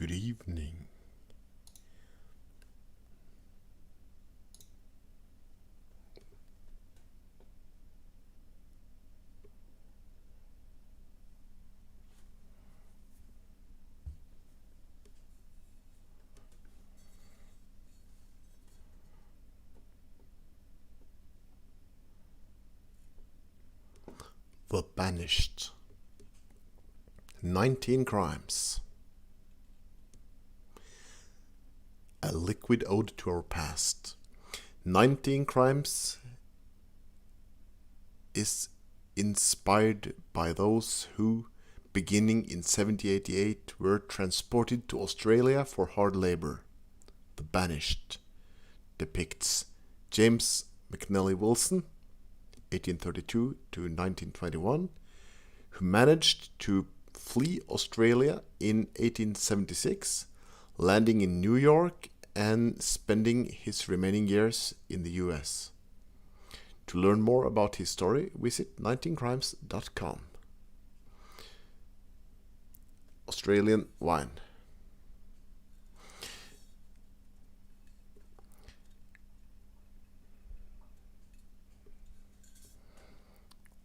Good evening. The Banished. 19 Crimes. A liquid ode to our past. 19 Crimes is inspired by those who, beginning in 1788, were transported to Australia for hard labor. The Banished depicts James McNally Wilson, 1832 to 1921, who managed to flee Australia in 1876, landing in New York and spending his remaining years in the US. To learn more about his story, visit 19crimes.com. Australian wine.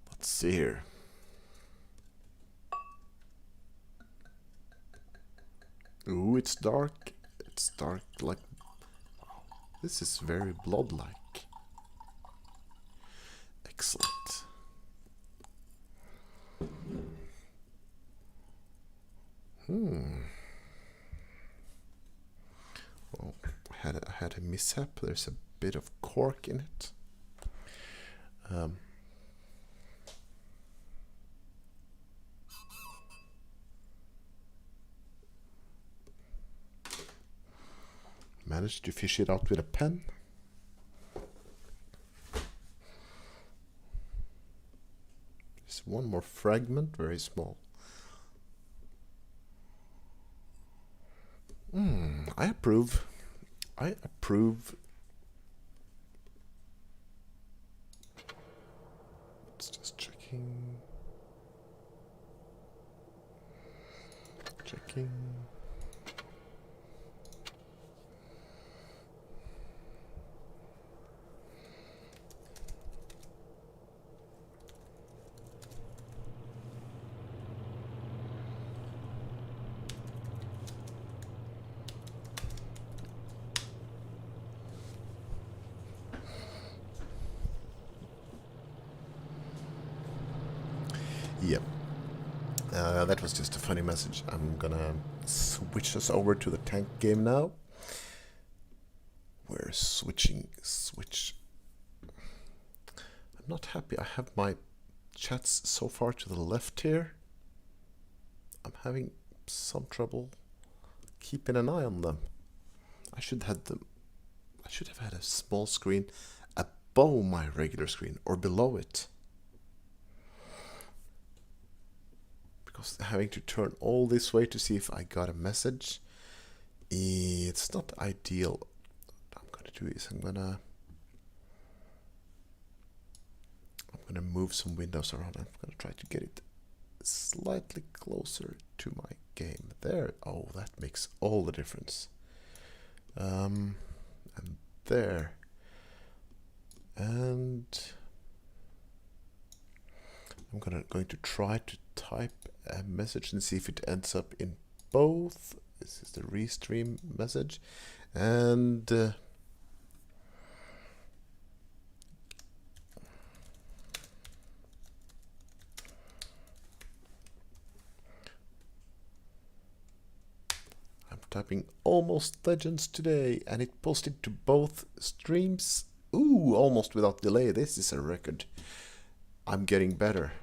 Let's see here. Ooh, it's dark. It's dark like... Wow, this is very blood-like. Excellent. Well, I had a mishap. There's a bit of cork in it. Managed to fish it out with a pen. There's one more fragment, very small. I approve. I approve. It's just checking. Checking. Yep. That was just a funny message. I'm gonna switch us over to the tank game now. We're switching. I'm not happy. I have my chats so far to the left here. I'm having some trouble keeping an eye on them. I should have had a small screen above my regular screen or below it. Because having to turn all this way to see if I got a message, it's not ideal. What I'm gonna do is I'm gonna move some windows around. I'm gonna try to get it slightly closer to my game. There. Oh, that makes all the difference. And there. And I'm going to try to type a message and see if it ends up in both. This is the restream message, and I'm typing Almost Legends today, and it posted to both streams. Ooh, almost without delay. This is a record. I'm getting better.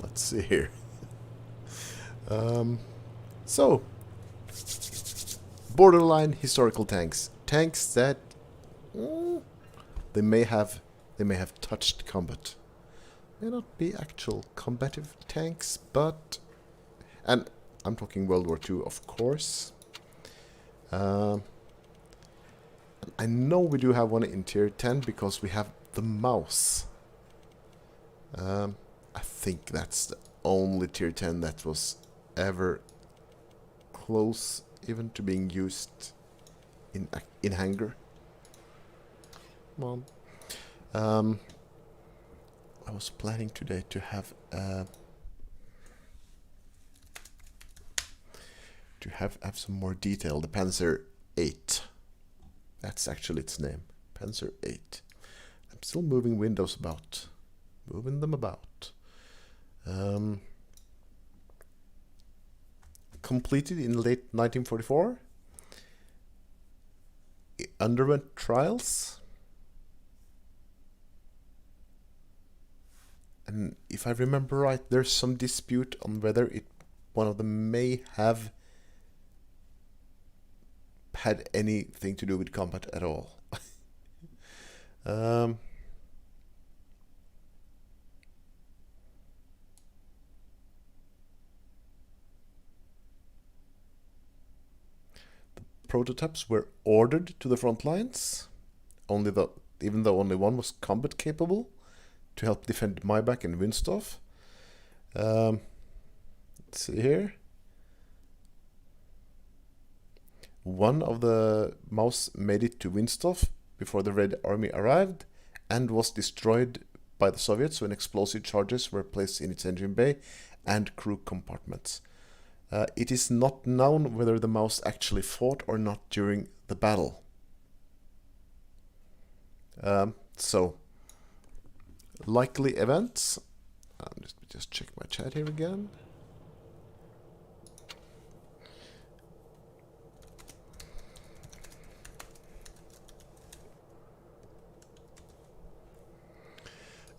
Let's see here. So, Borderline Historical Tanks tanks that they may have touched combat. May not be actual combative tanks, but, and I'm talking World War II, of course. I know we do have one in tier 10 because we have the Maus. I think that's the only tier 10 that was ever close even to being used in hangar. Come on. I was planning today to have some more detail. The Panzer 8. That's actually its name. Panzer 8. I'm still moving windows about. Moving them about. Completed in late 1944. It underwent trials. And if I remember right, there's some dispute on whether one of them may have had anything to do with combat at all. The prototypes were ordered to the front lines, even though only one was combat capable, to help defend Maybach and Windstorf. Let's see here. One of the Maus made it to Windstorf before the Red Army arrived and was destroyed by the Soviets when explosive charges were placed in its engine bay and crew compartments. It is not known whether the Maus actually fought or not during the battle. So, likely events. Just check my chat here again.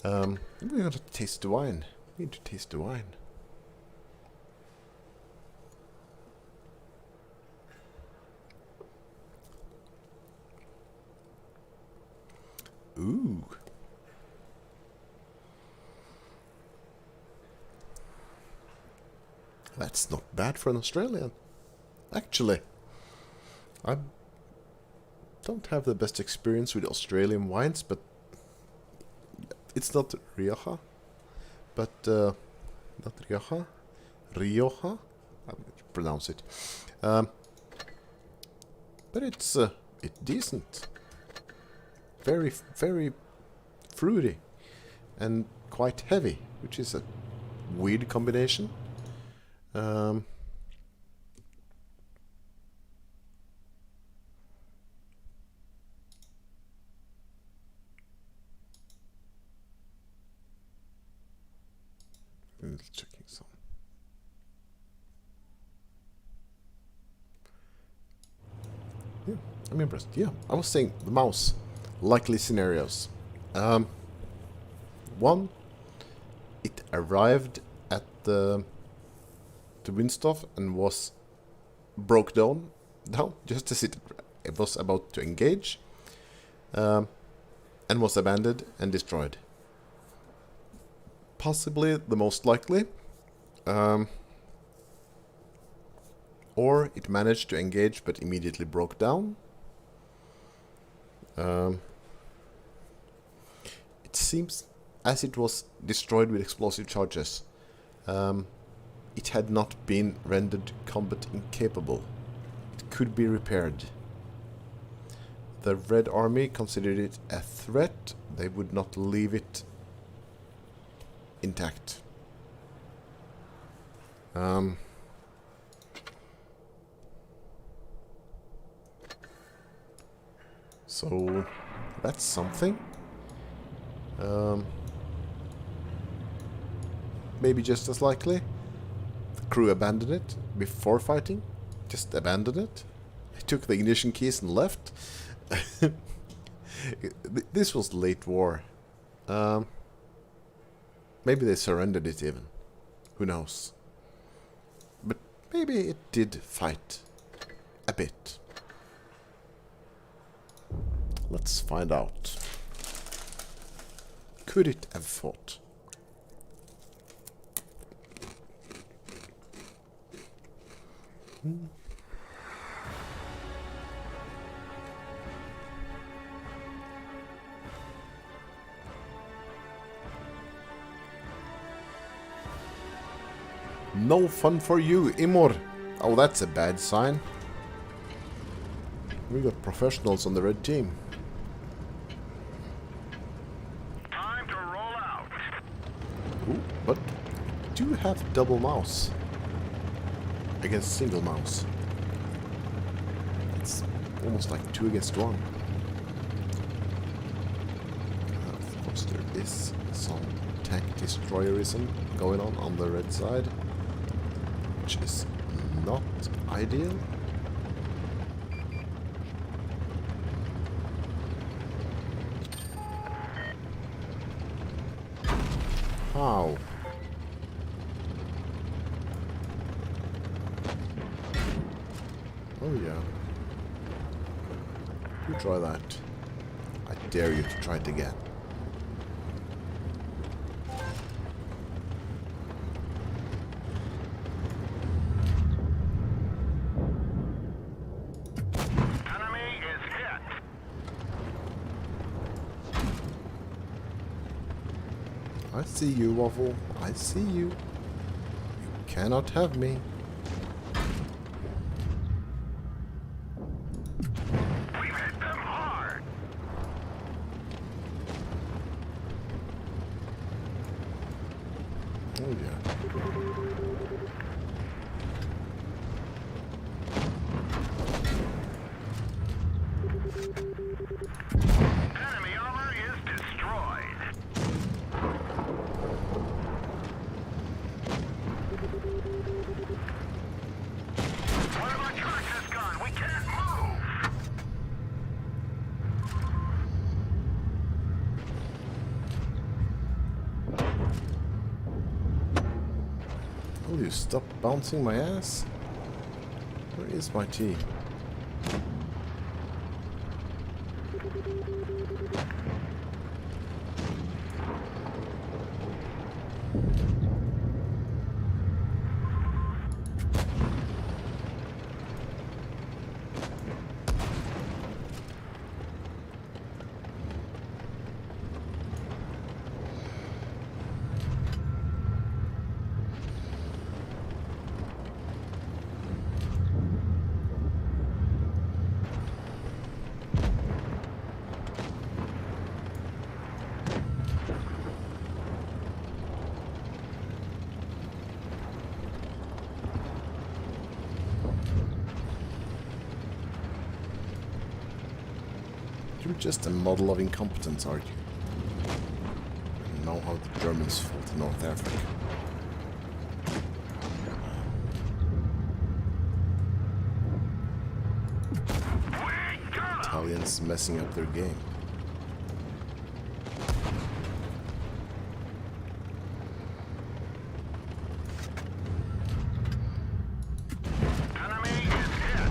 We're gonna taste the wine. We need to taste the wine. Ooh. That's not bad for an Australian. Actually, I don't have the best experience with Australian wines, but it's not Rioja, but not Rioja, I'm going to pronounce it. But it's decent, very fruity, and quite heavy, which is a weird combination. Checking some. Yeah, I'm impressed. Yeah, I was saying the Maus. Likely scenarios. One, it arrived at the Windstorf and broke down just as it was about to engage, and was abandoned and destroyed. Possibly the most likely, or it managed to engage but immediately broke down. It seems as it was destroyed with explosive charges. It had not been rendered combat incapable. It could be repaired. The Red Army considered it a threat. They would not leave it intact. So that's something. Maybe just as likely, the crew abandoned it before fighting. Just abandoned it. They took the ignition keys and left. This was late war. Maybe they surrendered it even. Who knows? But maybe it did fight a bit. Let's find out. Could it have fought? No fun for you, Imor. Oh, that's a bad sign. We got professionals on the red team. Time to roll out. Ooh, but we do have double mouse against single mouse. It's almost like 2 against 1. Of course, there is some tank destroyerism going on the red side, which is not ideal. How? Oh yeah. You try that. I dare you to try it again. Enemy is hit. I see you, Waffle. I see you. You cannot have me. We've hit them hard. Oh yeah. Enemy armor is destroyed. One of our trucks is gone. We can't move. Will you stop bouncing my ass? Where is my tea? You're just a model of incompetence, aren't you? You know how the Germans fought in North Africa. Italians messing up their game. Enemy is hit.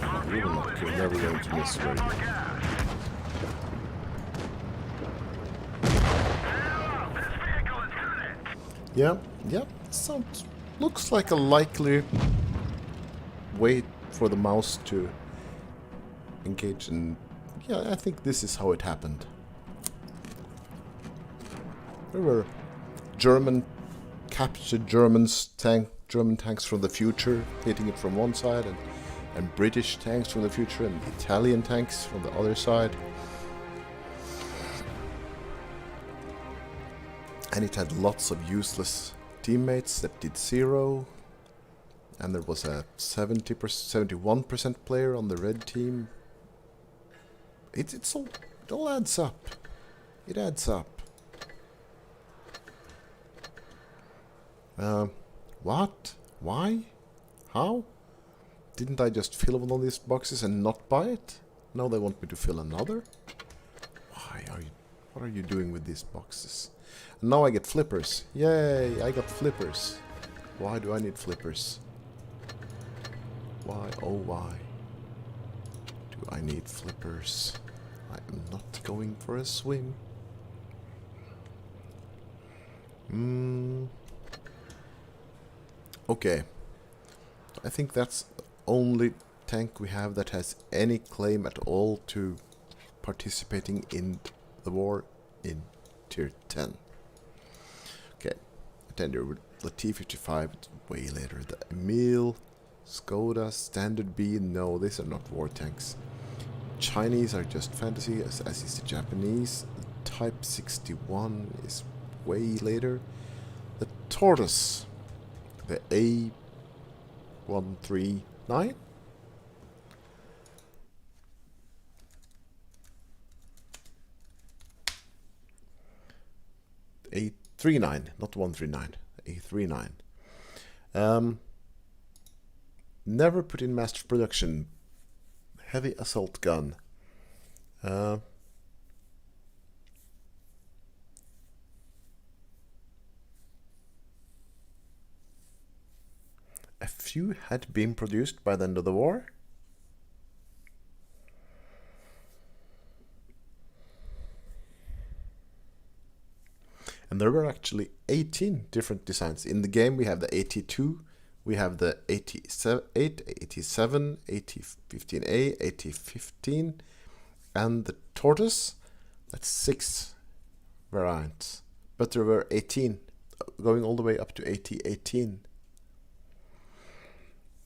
Our You're fuel not is you're never going to miss full right. of gas. Hello, this vehicle is hit. Yeah, sounds looks like a likely way for the mouse to engage in. Yeah, I think this is how it happened. There were German captured German tanks from the future hitting it from one side, and British tanks from the future, and Italian tanks from the other side. And it had lots of useless teammates that did 0. And there was a 71% player on the red team. It all adds up. It adds up. What? Why? How? Didn't I just fill one of these boxes and not buy it? Now they want me to fill another? Why are you... What are you doing with these boxes? And now I get flippers. Yay, I got flippers. Why do I need flippers? Why, oh why do I need flippers? I'm not going for a swim. Okay. I think that's the only tank we have that has any claim at all to participating in the war in tier 10. Okay. Tender with the T-55, way later. The Emil, Skoda, Standard B, no, these are not war tanks. Chinese are just fantasy, as is the Japanese. The Type 61 is way later. The Tortoise, the A139. A39, not 139. A39. Never put in mass production. Heavy assault gun. A few had been produced by the end of the war. And there were actually 18 different designs. In the game we have the AT2, we have the AT8, AT7, AT15A, AT15, and the Tortoise. That's 6 variants. But there were 18, going all the way up to AT18.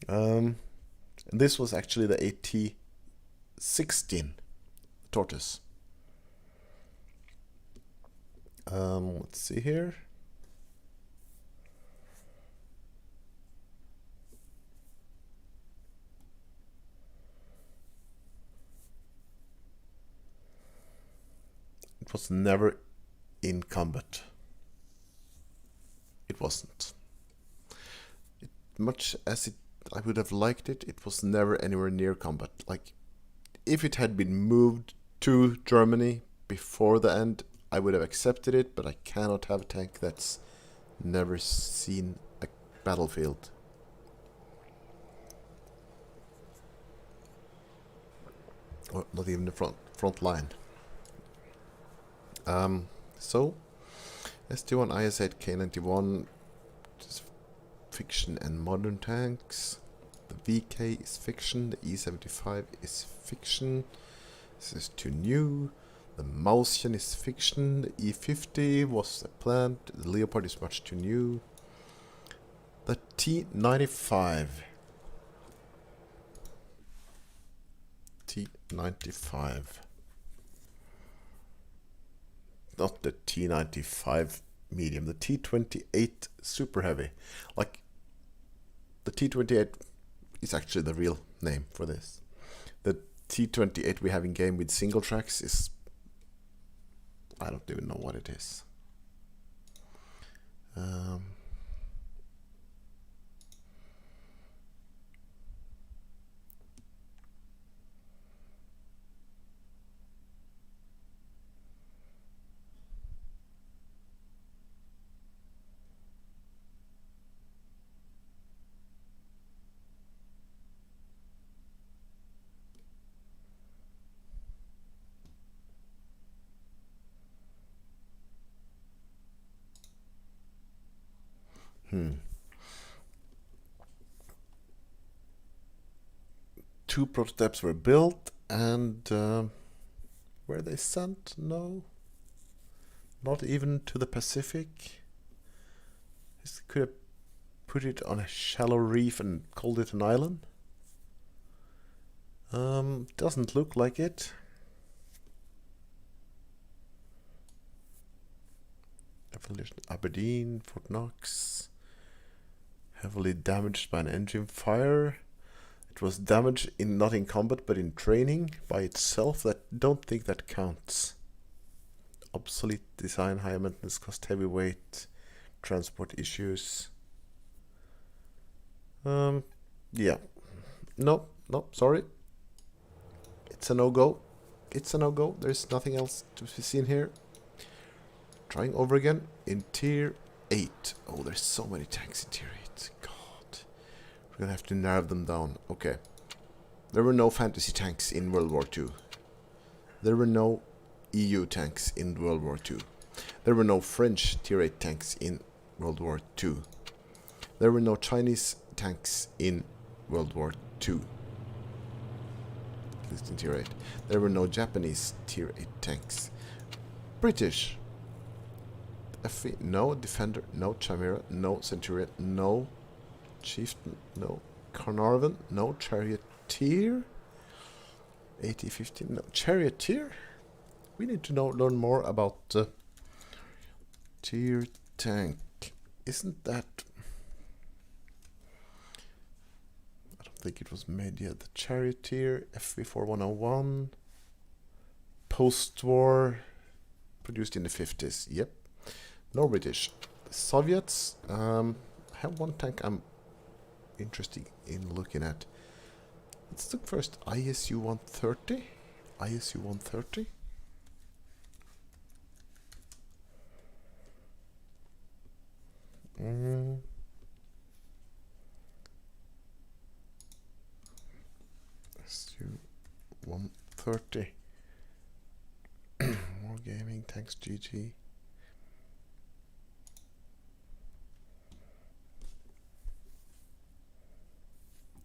And this was actually the AT16 Tortoise. Let's see here. It was never in combat. It wasn't. Much as I would have liked it, it was never anywhere near combat. Like, if it had been moved to Germany before the end, I would have accepted it, but I cannot have a tank that's never seen a battlefield. Or not even the front line. So, ST1 IS-8 K91, fiction and modern tanks. The VK is fiction, the E75 is fiction. This is too new. The Mausian is fiction, the E50 was a plant, the Leopard is much too new. The T95. T95. Not the T95 medium, the T28 super heavy. Like, the T28 is actually the real name for this. The T28 we have in game with single tracks is, I don't even know what it is. Two prototypes were built, and were they sent? No. Not even to the Pacific. Could have put it on a shallow reef and called it an island. Doesn't look like it. Evolution Aberdeen, Fort Knox. Heavily damaged by an engine fire. It was damaged not in combat but in training by itself. Don't think that counts. Obsolete design, high maintenance cost, heavyweight, transport issues. Yeah. No, sorry. It's a no-go. It's a no-go. There's nothing else to be seen here. Trying over again in tier 8. Oh, there's so many tanks in tier 8. God. We're gonna have to narrow them down. Okay. There were no fantasy tanks in World War II. There were no EU tanks in World War II. There were no French Tier 8 tanks in World War II. There were no Chinese tanks in World War II. At least in Tier 8. There were no Japanese Tier 8 tanks. British. FE, no Defender, no Chimera, no Centurion, no Chieftain, no Carnarvon, no Charioteer. AT-15, no Charioteer. We need to learn more about Tier tank. Isn't that... I don't think it was made yet. The Charioteer, FV4101. Post-war. Produced in the 50s. Yep. No British. The Soviets. I have one tank I'm interested in looking at. Let's look first. ISU-130. ISU-130. ISU-130. More gaming. Thanks, GG.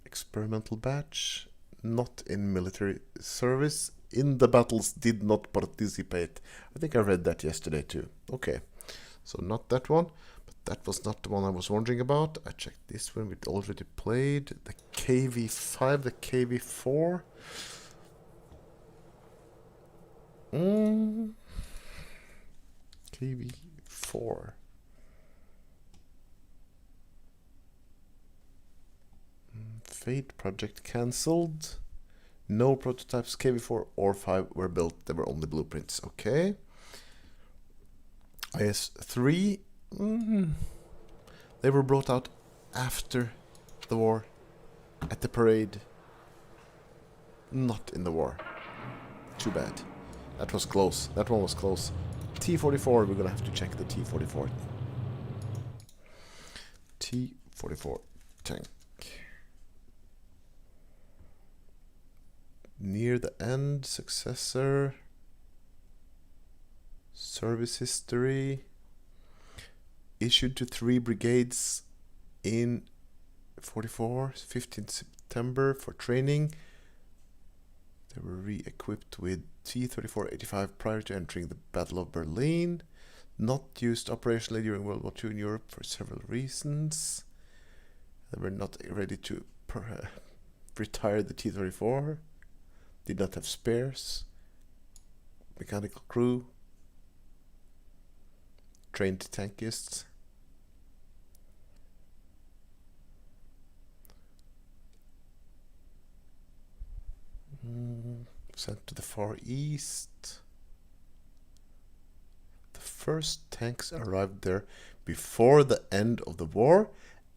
Experimental batch, not in military service, in the battles, did not participate. I think I read that yesterday too. Okay, so not that one, but that was not the one I was wondering about. I checked this one, we already played. The KV-5, the KV-4. KV-4. Fate project cancelled. No prototypes KV-4 or 5 were built. There were only blueprints. Okay. IS-3. They were brought out after the war. At the parade. Not in the war. Too bad. That was close. That one was close. T-44. We're gonna have to check the T-44. T-44 tank. Near the end, successor, service history, issued to 3 brigades in 44, 15th September for training. They were re-equipped with T-34-85 prior to entering the Battle of Berlin. Not used operationally during World War II in Europe for several reasons. They were not ready to retire the T-34. Did not have spares, mechanical crew, trained tankists. Sent to the Far East. The first tanks arrived there before the end of the war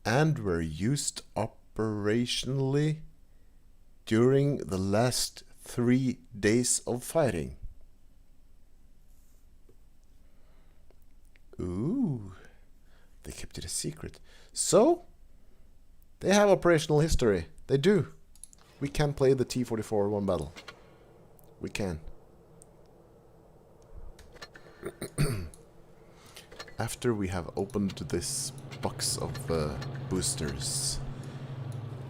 and were used operationally during the last 3 days of fighting. Ooh, they kept it a secret. So, they have operational history. They do. We can play the T-44 one battle. We can. After we have opened this box of boosters.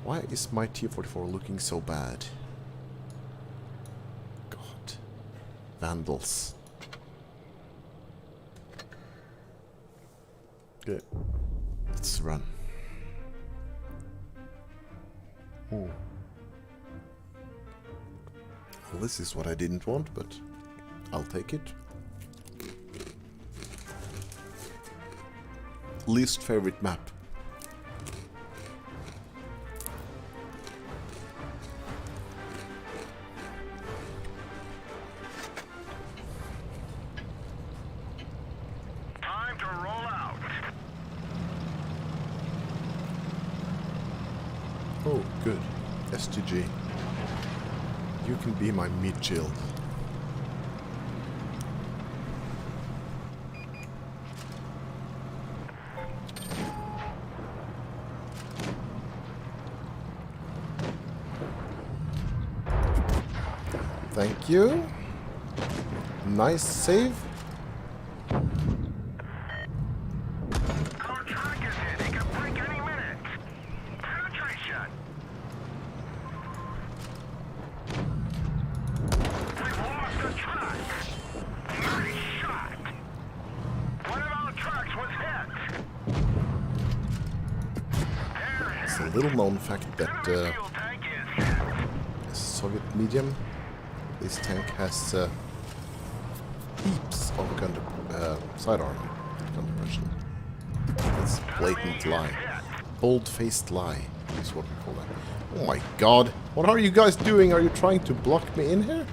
Why is my T-44 looking so bad? God. Vandals. Good. Let's run. Well, this is what I didn't want, but I'll take it. Least favorite map. Time to roll out. Oh, good. STG. You can be my meat shield. Thank you. Nice save. Our track is hit. It can break any minute. Penetration. We've lost the track. Nice shot. One of our tracks was hit. It's a little known fact that Fuel tank is hit. as a Soviet medium, this tank has heaps of side armor gun depression. It's blatant lie. Bold-faced lie is what we call that. Oh my god! What are you guys doing? Are you trying to block me in here?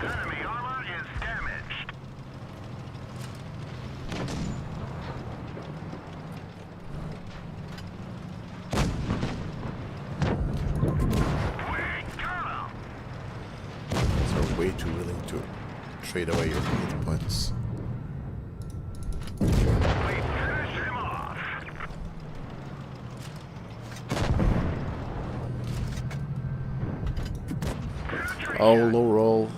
Enemy armor is damaged. We got 'em. So way too willing to trade away your hit points. We finish him off. Oh, low roll.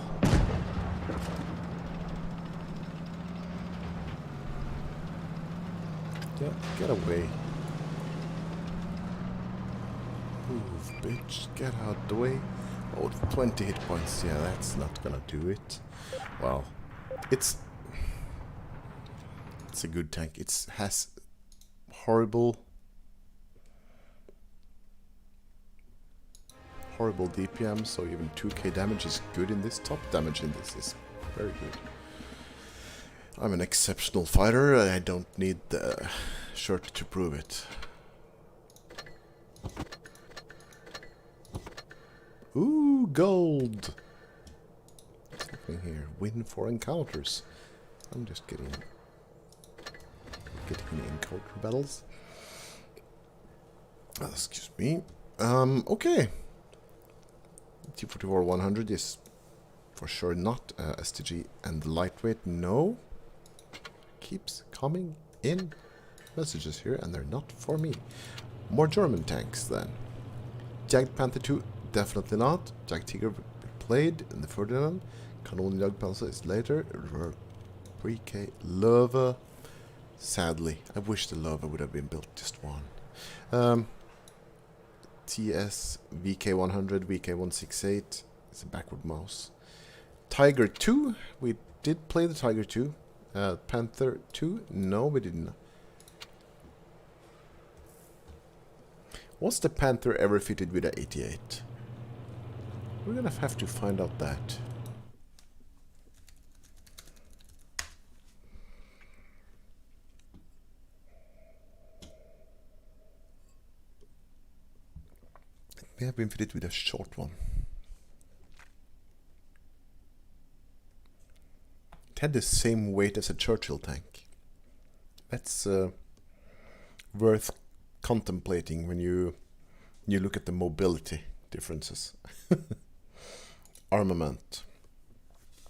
Yeah, get away. Move, bitch. Get out the way. Oh, 20 hit points. Yeah, that's not gonna do it. Well, it's a good tank. It has horrible DPM, so even 2k damage is good in this. Top damage in this is very good. I'm an exceptional fighter, and I don't need the shirt to prove it. Ooh, gold! What's happening here? Win 4 encounters. I'm just getting encounter battles. Excuse me. Okay. T-44 100 is for sure not STG, and lightweight, no. Keeps coming in messages here, and they're not for me. More German tanks then. Jagd Panther 2, definitely not. Jagd Tiger played in the Ferdinand. Kanon Jagdpanzer is later. 3K Löwe. Sadly, I wish the Löwe would have been built just one. TS VK100, VK168. It's a backward mouse. Tiger 2, we did play the Tiger 2. Panther 2, no, we didn't. Was the Panther ever fitted with a 88? We're gonna have to find out that. It may have been fitted with a short one. It had the same weight as a Churchill tank. That's worth contemplating when you look at the mobility differences. Armament.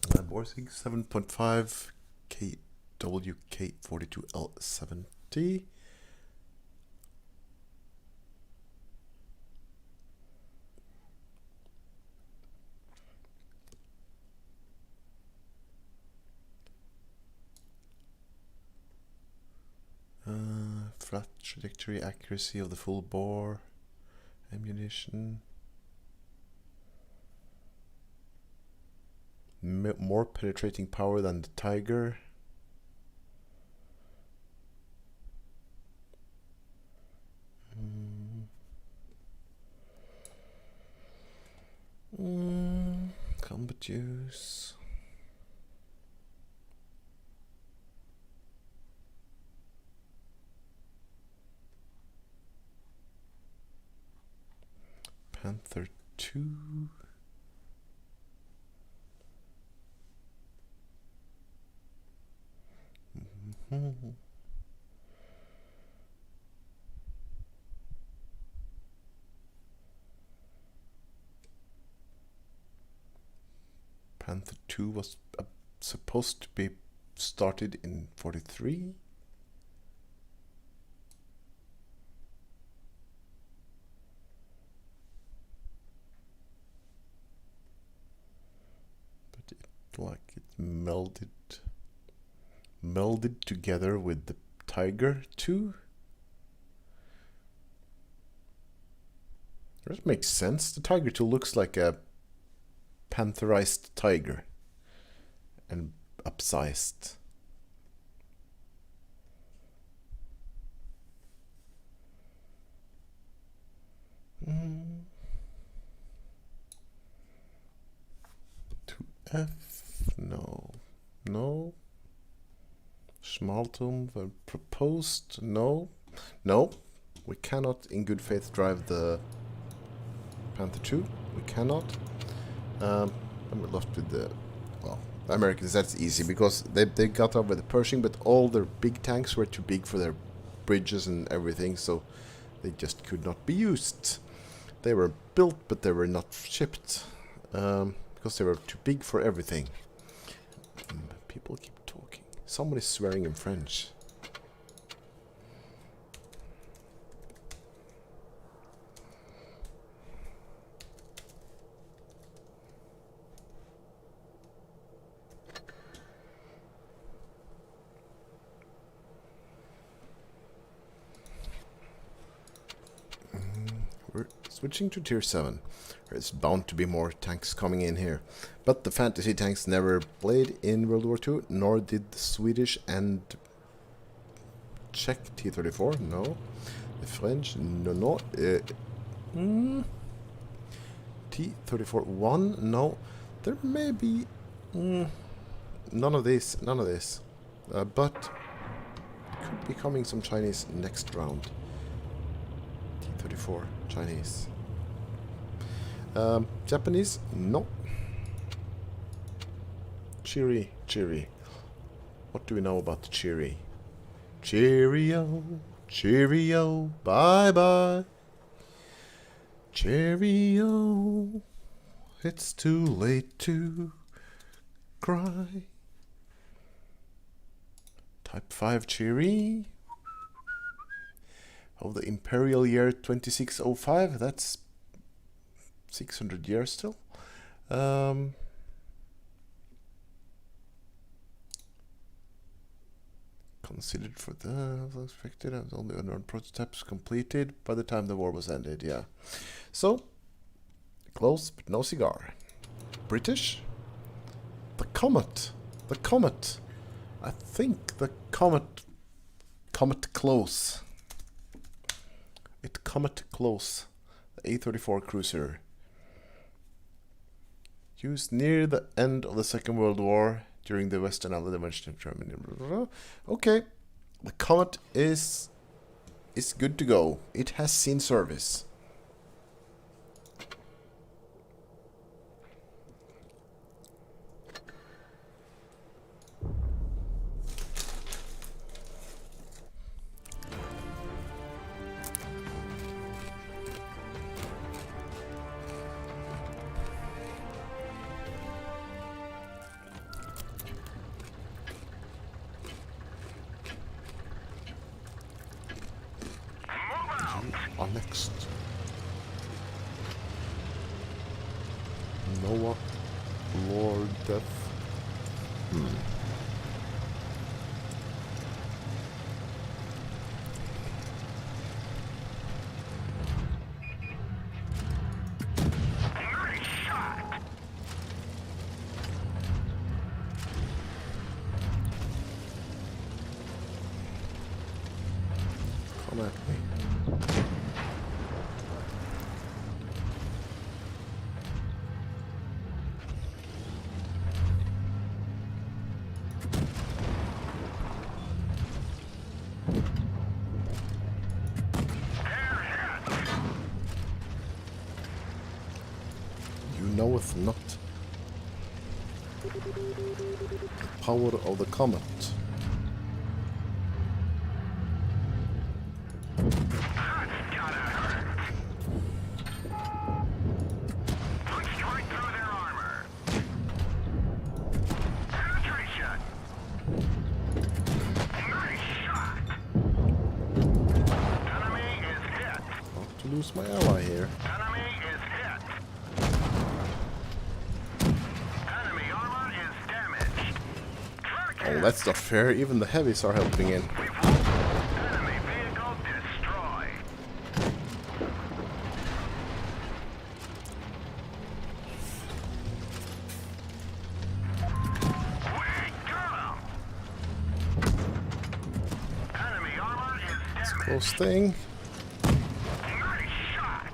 Borsig 7.5 KWK42L70. Flat trajectory, accuracy of the full bore, ammunition, more penetrating power than the Tiger. Combat use. Panther 2. Panther 2 was supposed to be started in 43. like it melded together with the Tiger 2. That makes sense. The Tiger 2 looks like a pantherized tiger and upsized. To F, no. Schmaltum were proposed, no. We cannot in good faith drive the Panther 2. We cannot. And we're left with the, well, the Americans. That's easy because they got over the Pershing, but all their big tanks were too big for their bridges and everything, so they just could not be used. They were built, but they were not shipped because they were too big for everything. People keep talking. Someone is swearing in French. We're switching to tier 7. There's bound to be more tanks coming in here. But the fantasy tanks never played in World War II, nor did the Swedish and Czech T-34, no. The French, no. T-34-1, no. There may be... none of this. But could be coming some Chinese next round. T-34 Chinese. Japanese, no. Cheery. What do we know about the Cheery? Cheerio, bye. Cheerio, it's too late to cry. Type 5 Cheery. Of the Imperial year 2605, that's 600 years still. Considered for the expected and only unknown prototypes completed by the time the war was ended. Yeah, so close but no cigar. British. The Comet. I think the Comet close. It Comet close. The A-34 cruiser. Used near the end of the Second World War during the Western Allied invasion of Germany. Okay, the Comet is good to go. It has seen service. Our next Noah Lord Death. Nice shot. Come at me. Knoweth not the power of the comet. That's gotta hurt. Push right through their armor. Penetration. Nice shot. Enemy is hit. Not to lose my ally here. Enemy is hit. Enemy armor is Oh, that's not fair. Even the heavies are helping in. Enemy vehicle destroyed. We got 'em. Enemy armor is damaged. Close thing. Nice shot.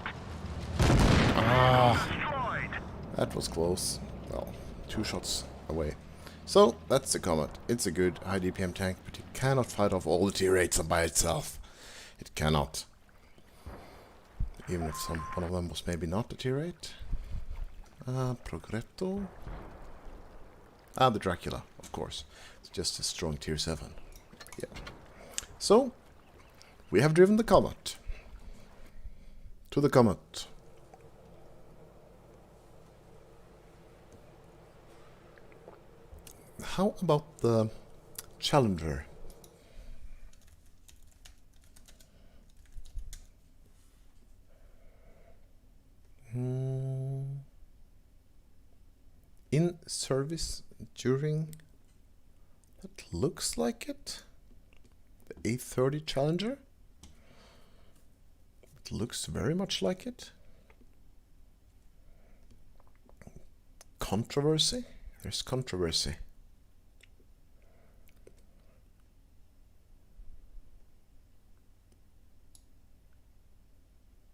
Ah, Destroyed. that was close. Well, 2 shots away. So, that's the Comet. It's a good high DPM tank, but it cannot fight off all the tier 8s by itself. It cannot. Even if one of them was maybe not a tier 8. Progretto. The Dracula, of course. It's just a strong tier 7. Yeah. So, we have driven the Comet. To the Comet. How about the Challenger? In service during... That looks like it. The A30 Challenger. It looks very much like it. Controversy? There's controversy.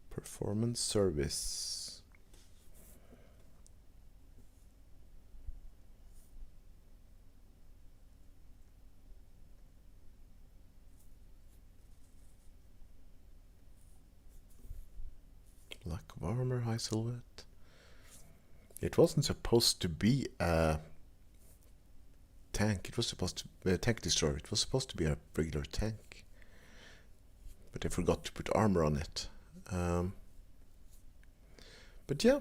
Performance service. Lack of armor, high silhouette. It wasn't supposed to be a tank. It was supposed to be a tank destroyer. It was supposed to be a regular tank. But they forgot to put armor on it. But yeah.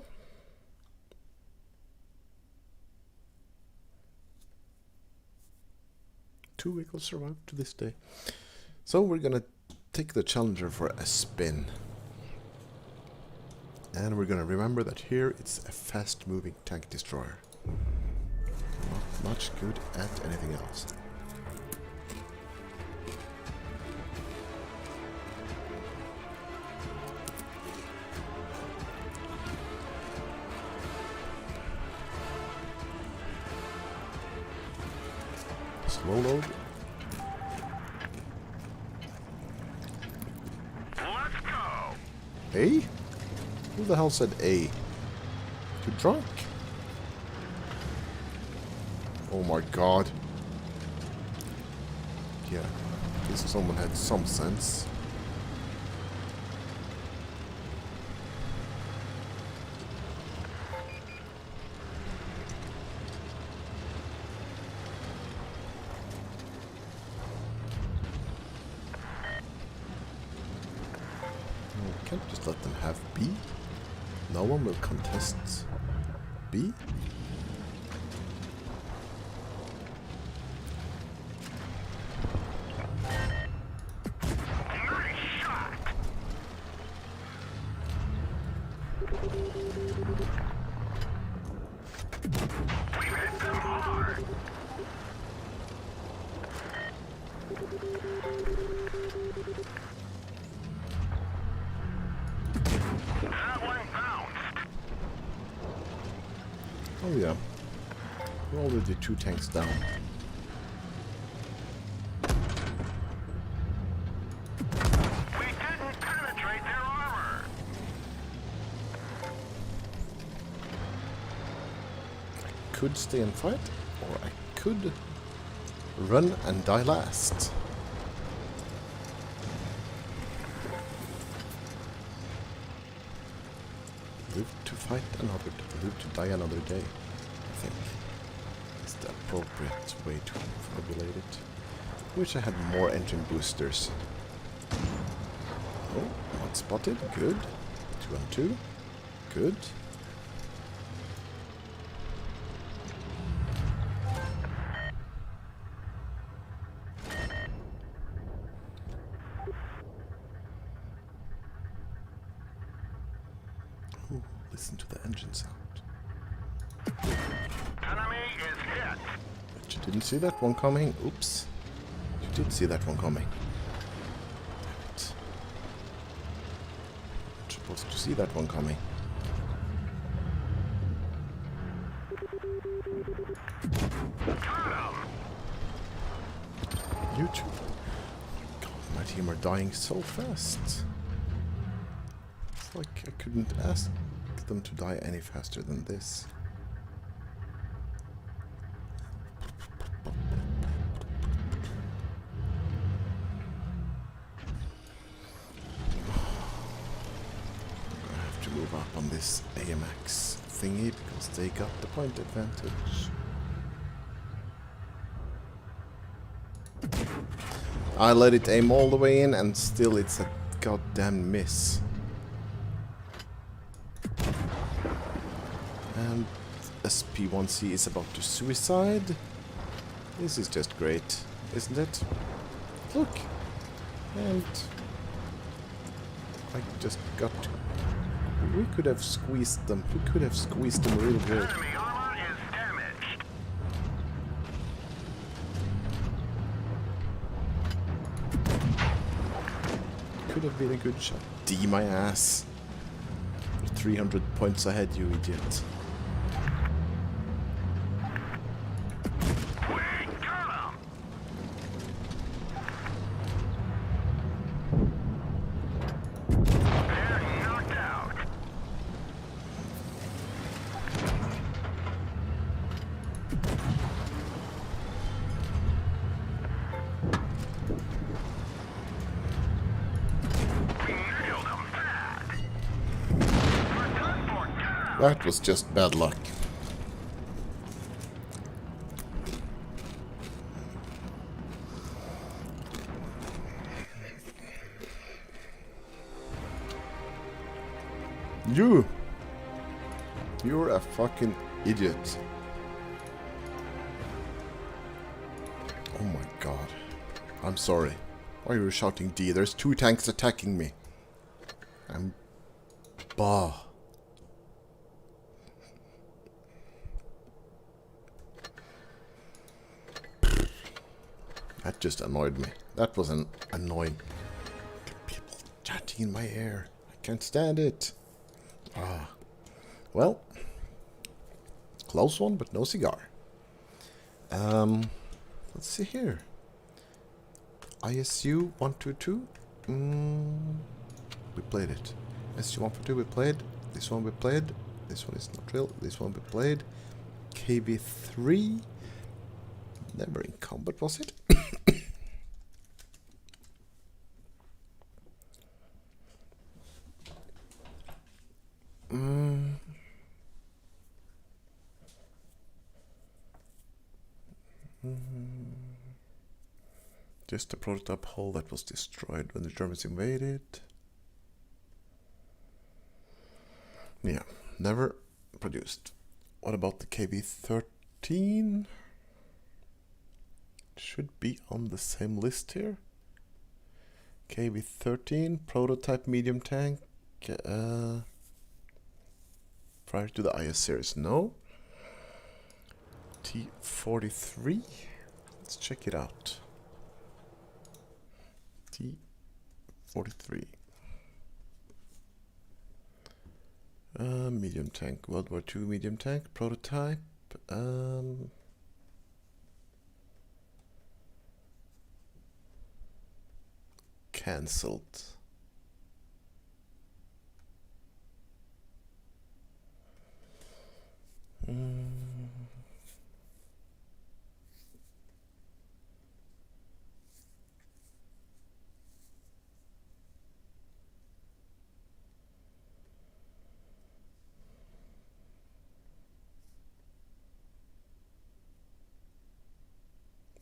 Two vehicles survived to this day. So we're gonna take the Challenger for a spin. And we're gonna remember that here it's a fast-moving tank destroyer. Not much good at anything else. Slow load. Let's go. A? Who the hell said A? You drunk? Oh my god. Yeah, at least someone had some sense. We can't just let them have B. No one will contest B. Nice shot. We hit them hard. That one bounced. Oh yeah. We're already 2 tanks down. We didn't penetrate their armor. Could stay and fight, or I could run and die last. Live to fight another day, live to die another day, I think is the appropriate way to formulate it. Wish I had more engine boosters. Oh, not spotted, good. 2 on 2, good. Ooh, listen to the engine sound. Enemy is hit. The Didn't see that one coming. Oops. You did see that one coming. Damn it. Not supposed to see that one coming. You two. God, my team are dying so fast. It's like I couldn't ask them to die any faster than this. Move up on this AMX thingy because they got the point advantage. I let it aim all the way in and still it's a goddamn miss. And SP1C is about to suicide. This is just great, isn't it? Look! And I just got to... We could have squeezed them. We could have squeezed them real good. Enemy armor is damaged. Could have been a good shot. D my ass. You're 300 points ahead, you idiot. We got him. They're knocked out. We nailed them bad. We're done for now. That was just bad luck. You're a fucking idiot. Oh my god. I'm sorry. Why are you shouting D? There's 2 tanks attacking me. I'm... Bah. That just annoyed me. That was an annoying... People chatting in my ear. I can't stand it. Ah. Well. Close one, but no cigar. Let's see here. ISU 122. We played it. SU 142 we played. This one we played. This one is not real. This one we played. KB3. Never in combat, was it? Just a prototype hull that was destroyed when the Germans invaded. Yeah, never produced. What about the KB-13? Should be on the same list here. KB-13, prototype medium tank. Prior to the IS series, no. T-43. Let's check it out. T-43. Medium tank, World War II medium tank, prototype. Cancelled.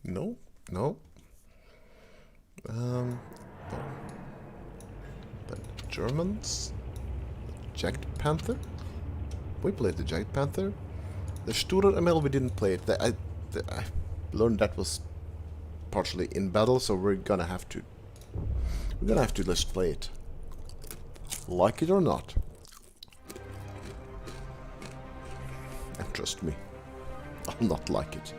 No, no. The Germans, Jagged Panther. We played the Jagged Panther. The Sturer ML we didn't play it. I learned that was partially in battle, so we're gonna have to just play it, like it or not. And trust me, I'll not like it.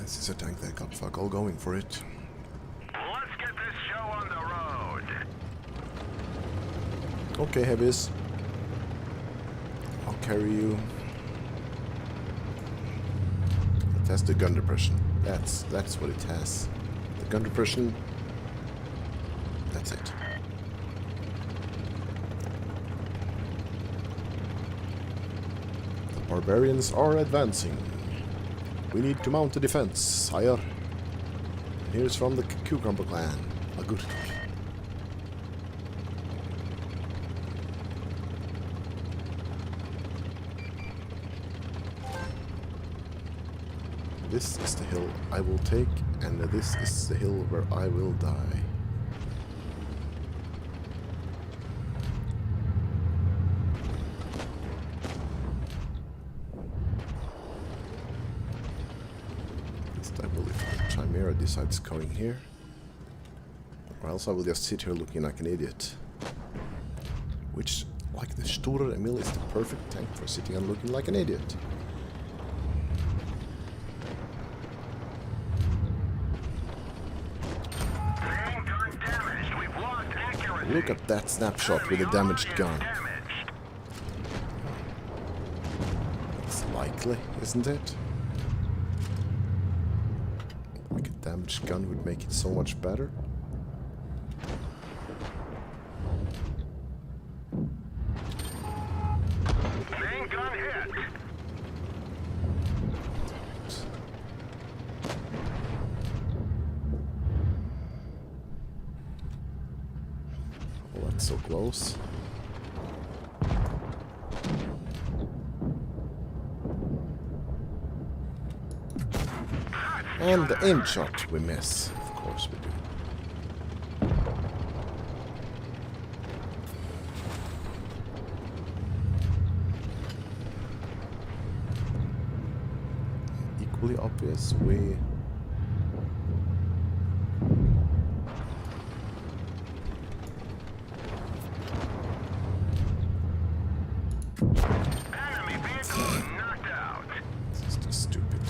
This is a tank that got fuck all going for it. Let's get this show on the road. Okay, heavies. I'll carry you. It has the gun depression. That's what it has. The gun depression. That's it. The barbarians are advancing. We need to mount a defense, sire. And here's from the Cucumber clan. Agur. This is the hill I will take, and this is the hill where I will die. This time will if the Chimera decides going here. Or else I will just sit here looking like an idiot. Which, like the Sturer Emil, is the perfect tank for sitting and looking like an idiot. Look at that snapshot with a damaged gun. It's likely, isn't it? Like a damaged gun would make it so much better. Main gun hit. Oh, that's so close. And the aim shot we miss. Of course we do. Equally obvious, we... Enemy vehicle knocked out. This is just stupid.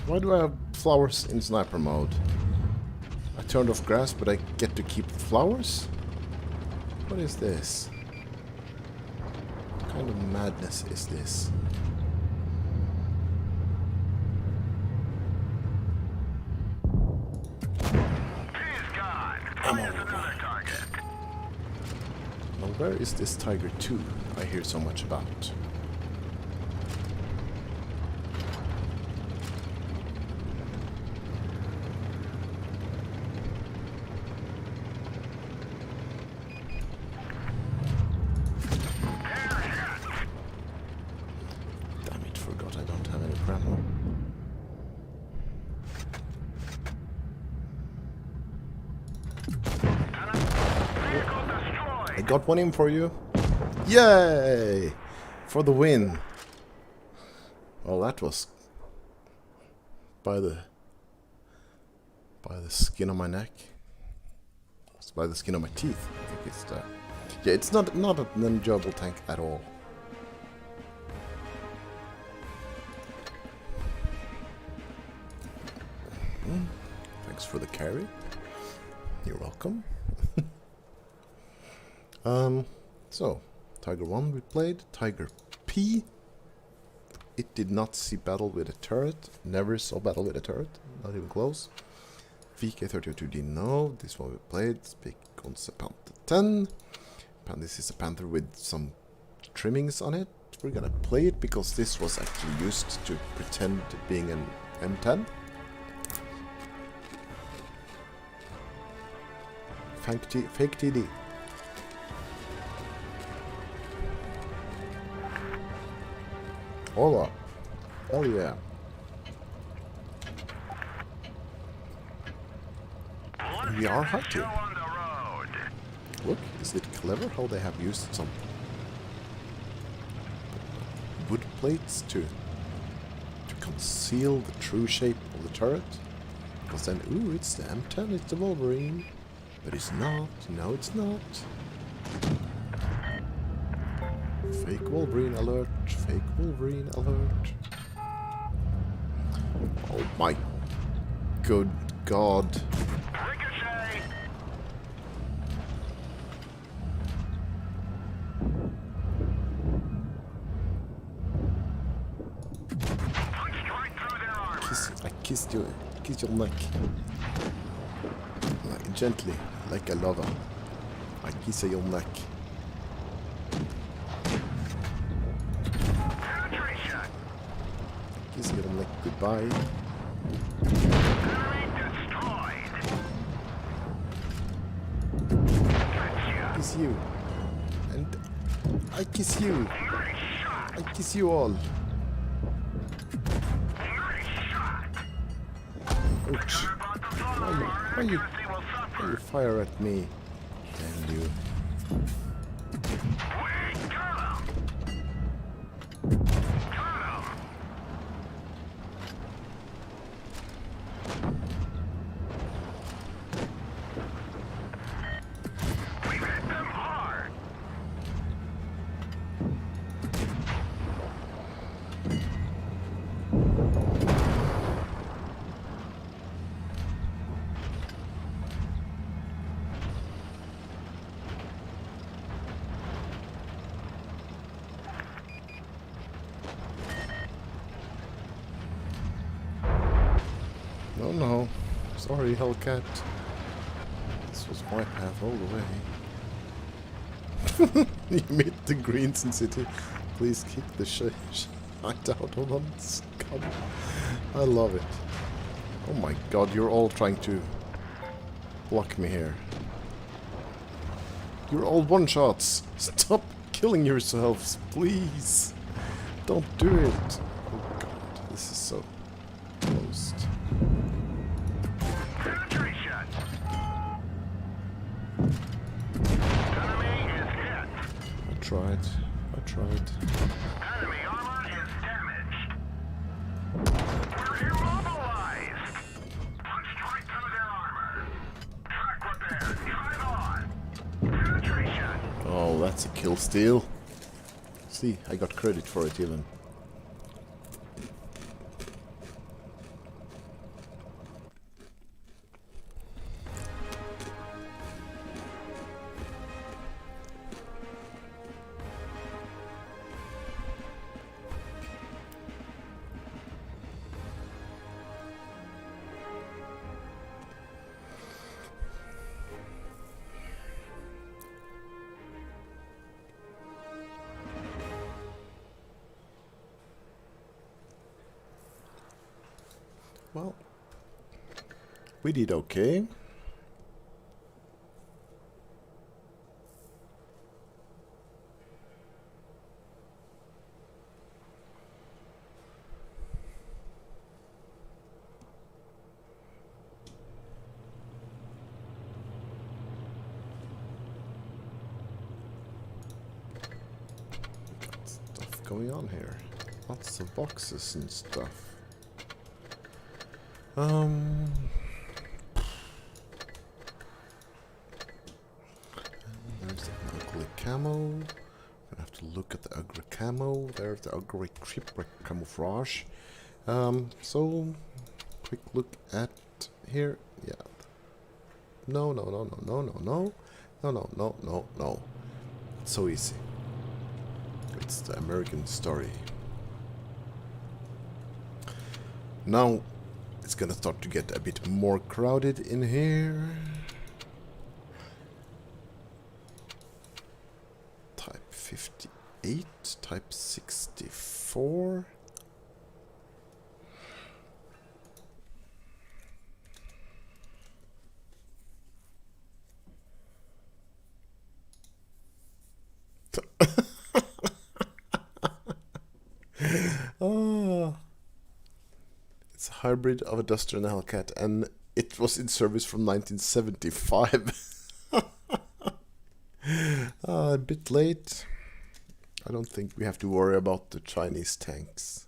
Why do I have flowers in sniper mode? I turned off grass, but I get to keep the flowers? What is this? What kind of madness is this? He's gone. Here's another target. Now where is this Tiger 2 I hear so much about? Damn it, forgot I don't have any grapple. Vehicle destroyed. I got one in for you. Yay! For the win. Well, that was by the skin of my neck. It's by the skin of my teeth. I think it's the... Yeah, it's not an enjoyable tank at all. Thanks for the carry. You're welcome. So, Tiger 1 we played. Tiger P. It did not see battle with a turret. Never saw battle with a turret. Not even close. VK32D, no. This one we played. Speak on Panther 10. This is a Panther with some trimmings on it. We're gonna play it because this was actually used to pretend being an M10. Fake TD. Hola. Hell yeah. We are hunting. On the road. Look, is it clever how they have used some wood plates to conceal the true shape of the turret? Because then, ooh, it's the M10, it's the Wolverine. But it's not. No, it's not. Fake Wolverine alert. Fake Wolverine alert. Oh my good god. Ricochet! Punched right through their armor. I kissed your neck. Like, gently, like a lover. I kiss your neck. Penetration! Kiss your neck goodbye. Enemy destroyed! Gotcha! Kiss you. And I kiss you. Nice shot! I kiss you all. Nice shot! Ouch. About the fall of our Why you accuracy will suffer. fire at me? Damn you. We got him! Got him! We hit them hard! No, no. Sorry, Hellcat. This was my path all the way. You made the Greens in City. Please kick the shit out of them. Scum. I love it. Oh my god, you're all trying to block me here. You're all one-shots. Stop killing yourselves, please. Don't do it. Oh god, this is so close. Penetration! Enemy is hit! I tried. Enemy armor is damaged. We're immobilized! Punched right through their armor. Track repair, drive on! Penetration! Oh, that's a kill steal. See, I got credit for it even. Well, we did okay. Got stuff going on here. Lots of boxes and stuff. There's an ugly camo. Gonna have to look at the ugly camo. There's the ugly shipwreck camouflage. So quick look at here. Yeah. No. It's so easy. It's the American story. Now it's gonna start to get a bit more crowded in here. Type 58, type 64. Oh. It's a hybrid of a Duster and a Hellcat, and it was in service from 1975. A bit late. I don't think we have to worry about the Chinese tanks.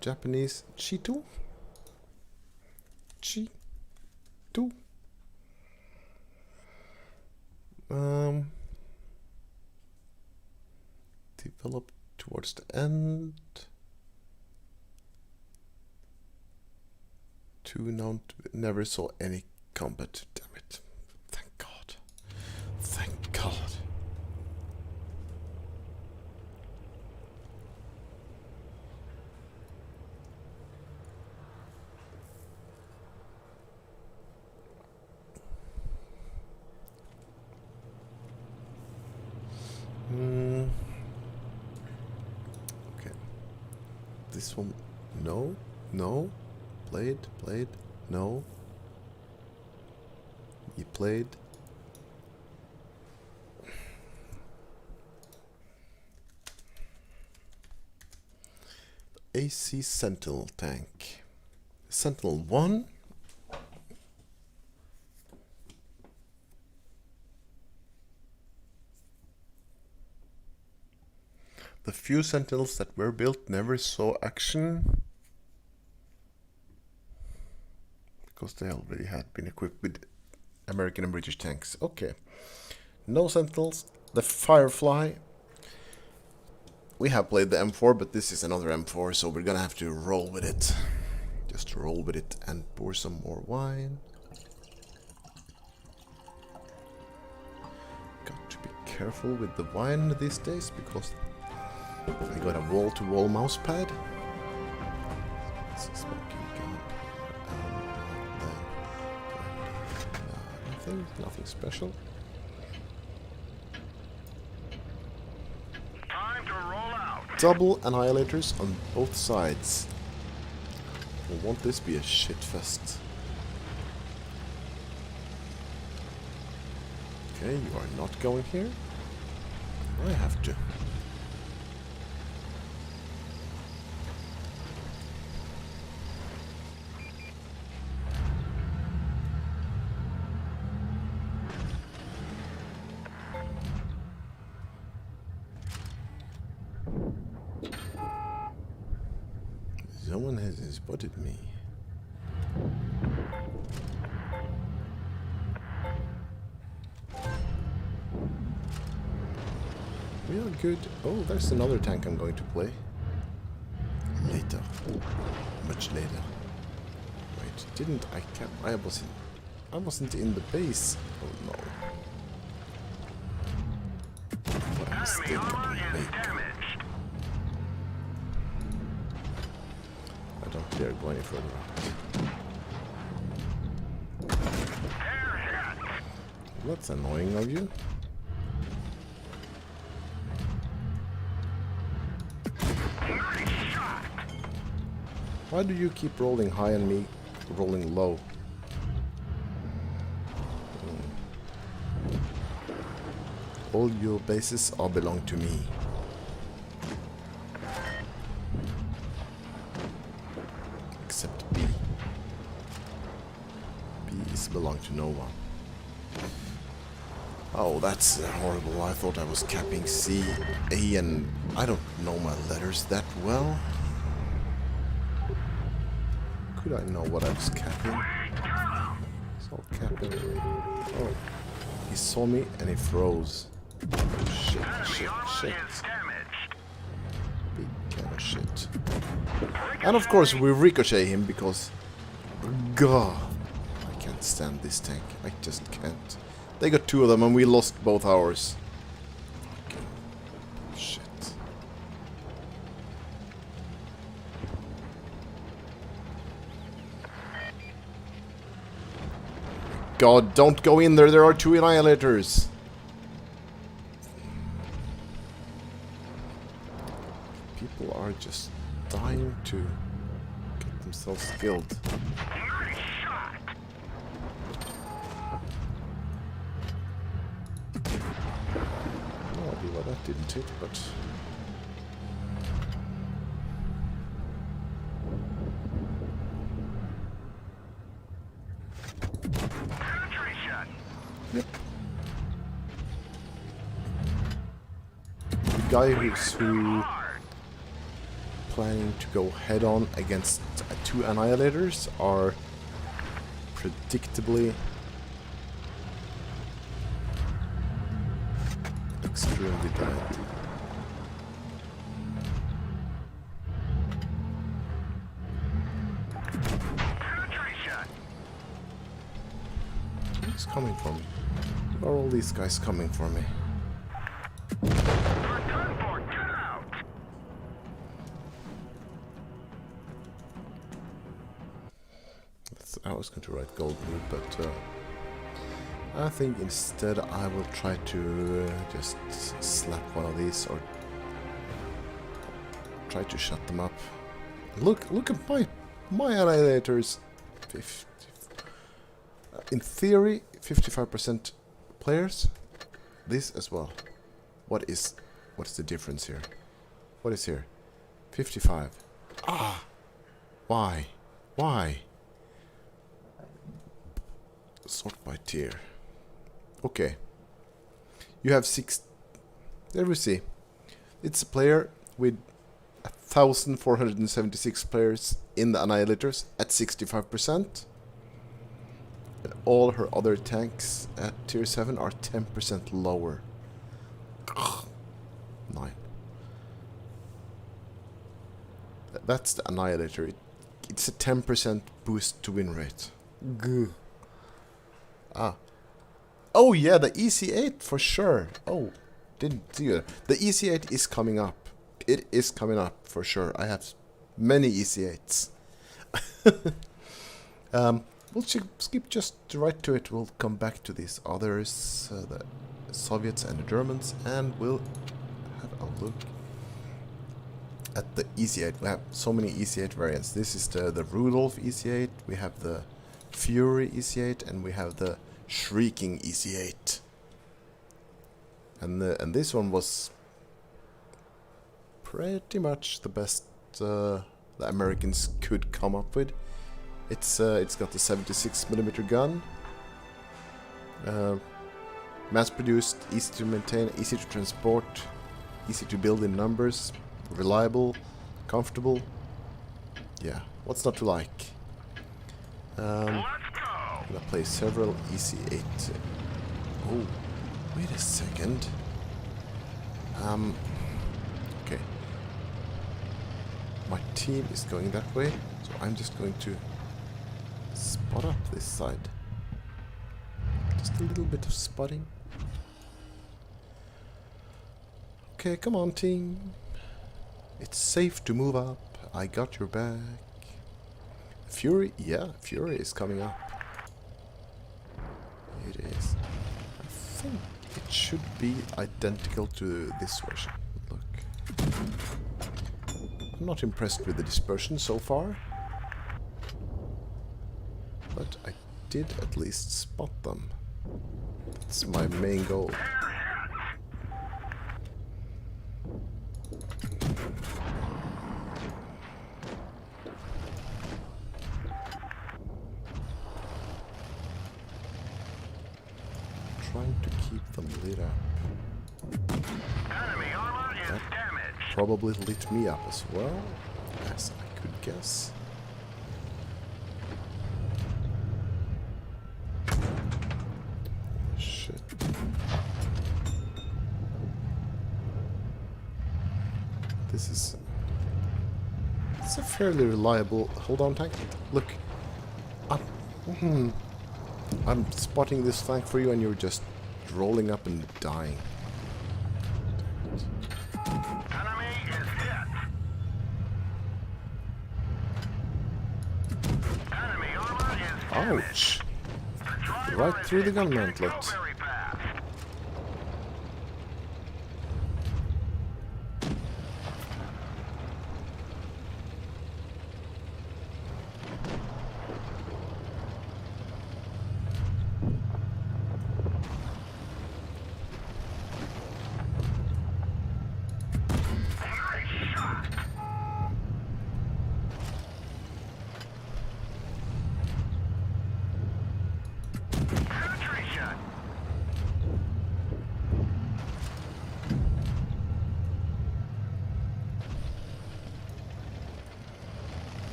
Japanese Cheeto? G2. Developed towards the end. 2 known to never saw any combat. Damn it. Thank God. Thank God. Okay. This one, no, no. Played, no. You played. AC Sentinel tank. Sentinel 1. The few Sentinels that were built never saw action because they already had been equipped with American and British tanks. Okay. No Sentinels. The Firefly. We have played the M4, but this is another M4, so we're gonna have to roll with it. Just roll with it and pour some more wine. Got to be careful with the wine these days because I got a wall-to-wall mouse pad. It's a smoking gun. Nothing special. Time to roll out. Double annihilators on both sides. Well, won't this be a shit fest? Okay, you are not going here. I have to. Someone has spotted me. We are good. Oh, there's another tank I'm going to play. Later. Much later. Wait, didn't I I wasn't in the base. Oh no. What a mistake Armor I is made. damaged. I don't dare go any further out. They're hit. That's annoying of you. Nice shot. Why do you keep rolling high and me rolling low? All your bases all belong to me. Except B. B is belong to no one. Oh, that's horrible. I thought I was capping C, A, and I don't know my letters that well. Could I know what I was capping? It's all capping. Oh, he saw me and he froze. Shit, shit, shit. Is damaged. Big kind of shit. And of course we ricochet him because... God, I can't stand this tank. I just can't. They got 2 of them and we lost both ours. Okay. Shit. God, don't go in there. There are 2 annihilators. People are just dying to get themselves killed. Nice shot. No idea why that didn't hit, but... Penetration. Yep. The guy who planning to go head on against 2 annihilators are predictably extremely bad. Penetration. Who's coming for me? Where are all these guys coming for me? You're done for. Get out. I was going to write gold blue, but I think instead I will try to just slap one of these or try to shut them up. Look at my annihilators. 50. In theory, 55% players. This as well. What is the difference here? What is here? 55. Ah! Why? Why? Sort by tier. Okay. You have 6. There we see. It's a player with 1,476 players in the Annihilators at 65%. And all her other tanks at tier 7 are 10% lower. 9. That's the Annihilator. It's a 10% boost to win rate. Gah. Ah. Oh yeah, the EC8 for sure. Oh, didn't see it. The EC8 is coming up. It is coming up for sure. I have many EC8s. We'll skip just right to it. We'll come back to these others, the Soviets and the Germans, and we'll have a look at the EC8. We have so many EC8 variants. This is the Rudolph EC8. We have the Fury EC8, and we have the Shrieking EC8. And this one was pretty much the best the Americans could come up with. It's got the 76mm gun, mass-produced, easy to maintain, easy to transport, easy to build in numbers, reliable, comfortable. Yeah, what's not to like? Let's go. I'm gonna play several EC8. Oh, wait a second. Okay. My team is going that way, so I'm just going to spot up this side. Just a little bit of spotting. Okay, come on, team. It's safe to move up. I got your back. Fury? Yeah, Fury is coming up. It is. I think it should be identical to this version. Look. I'm not impressed with the dispersion so far. But I did at least spot them. That's my main goal. Trying to keep them lit up. Enemy armor is That damaged. probably lit me up as well, as I could guess. Shit. This is... It's a fairly reliable... Hold on, tank. Look. I'm spotting this flank for you and you're just rolling up and dying. Enemy is hit. Enemy armor is damaged. Ouch! The driver Right through the is gun hit. mantlet. Go very fast. Nice shot. Penetration.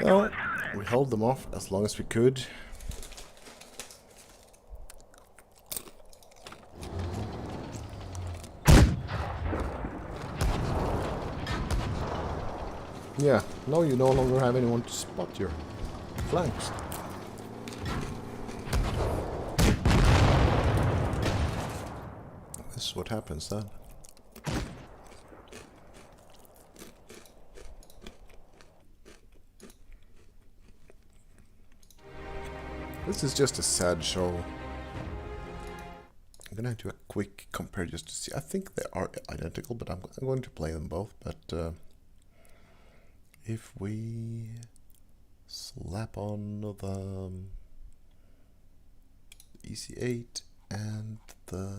Well, we held them off as long as we could. Yeah, now you no longer have anyone to spot your flanks. This is what happens then. This is just a sad show. I'm gonna do a quick compare just to see. I think they are identical, but I'm going to play them both. But if we slap on the EC8 and the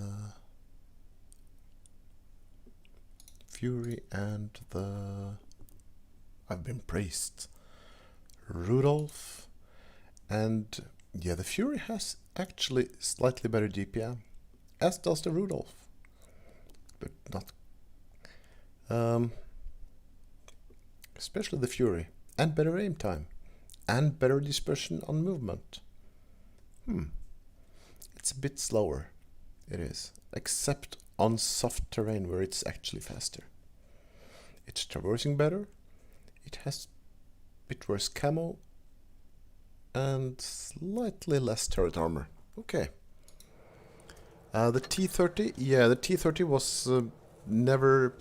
Fury and the I've been praised Rudolph, and yeah, the Fury has actually slightly better DPM, as does the Rudolph, but not especially the Fury, and better aim time, and better dispersion on movement. It's a bit slower, it is, except on soft terrain where it's actually faster. It's traversing better, it has a bit worse camo, and slightly less turret armor. Okay. The T-30, yeah, the T-30 was never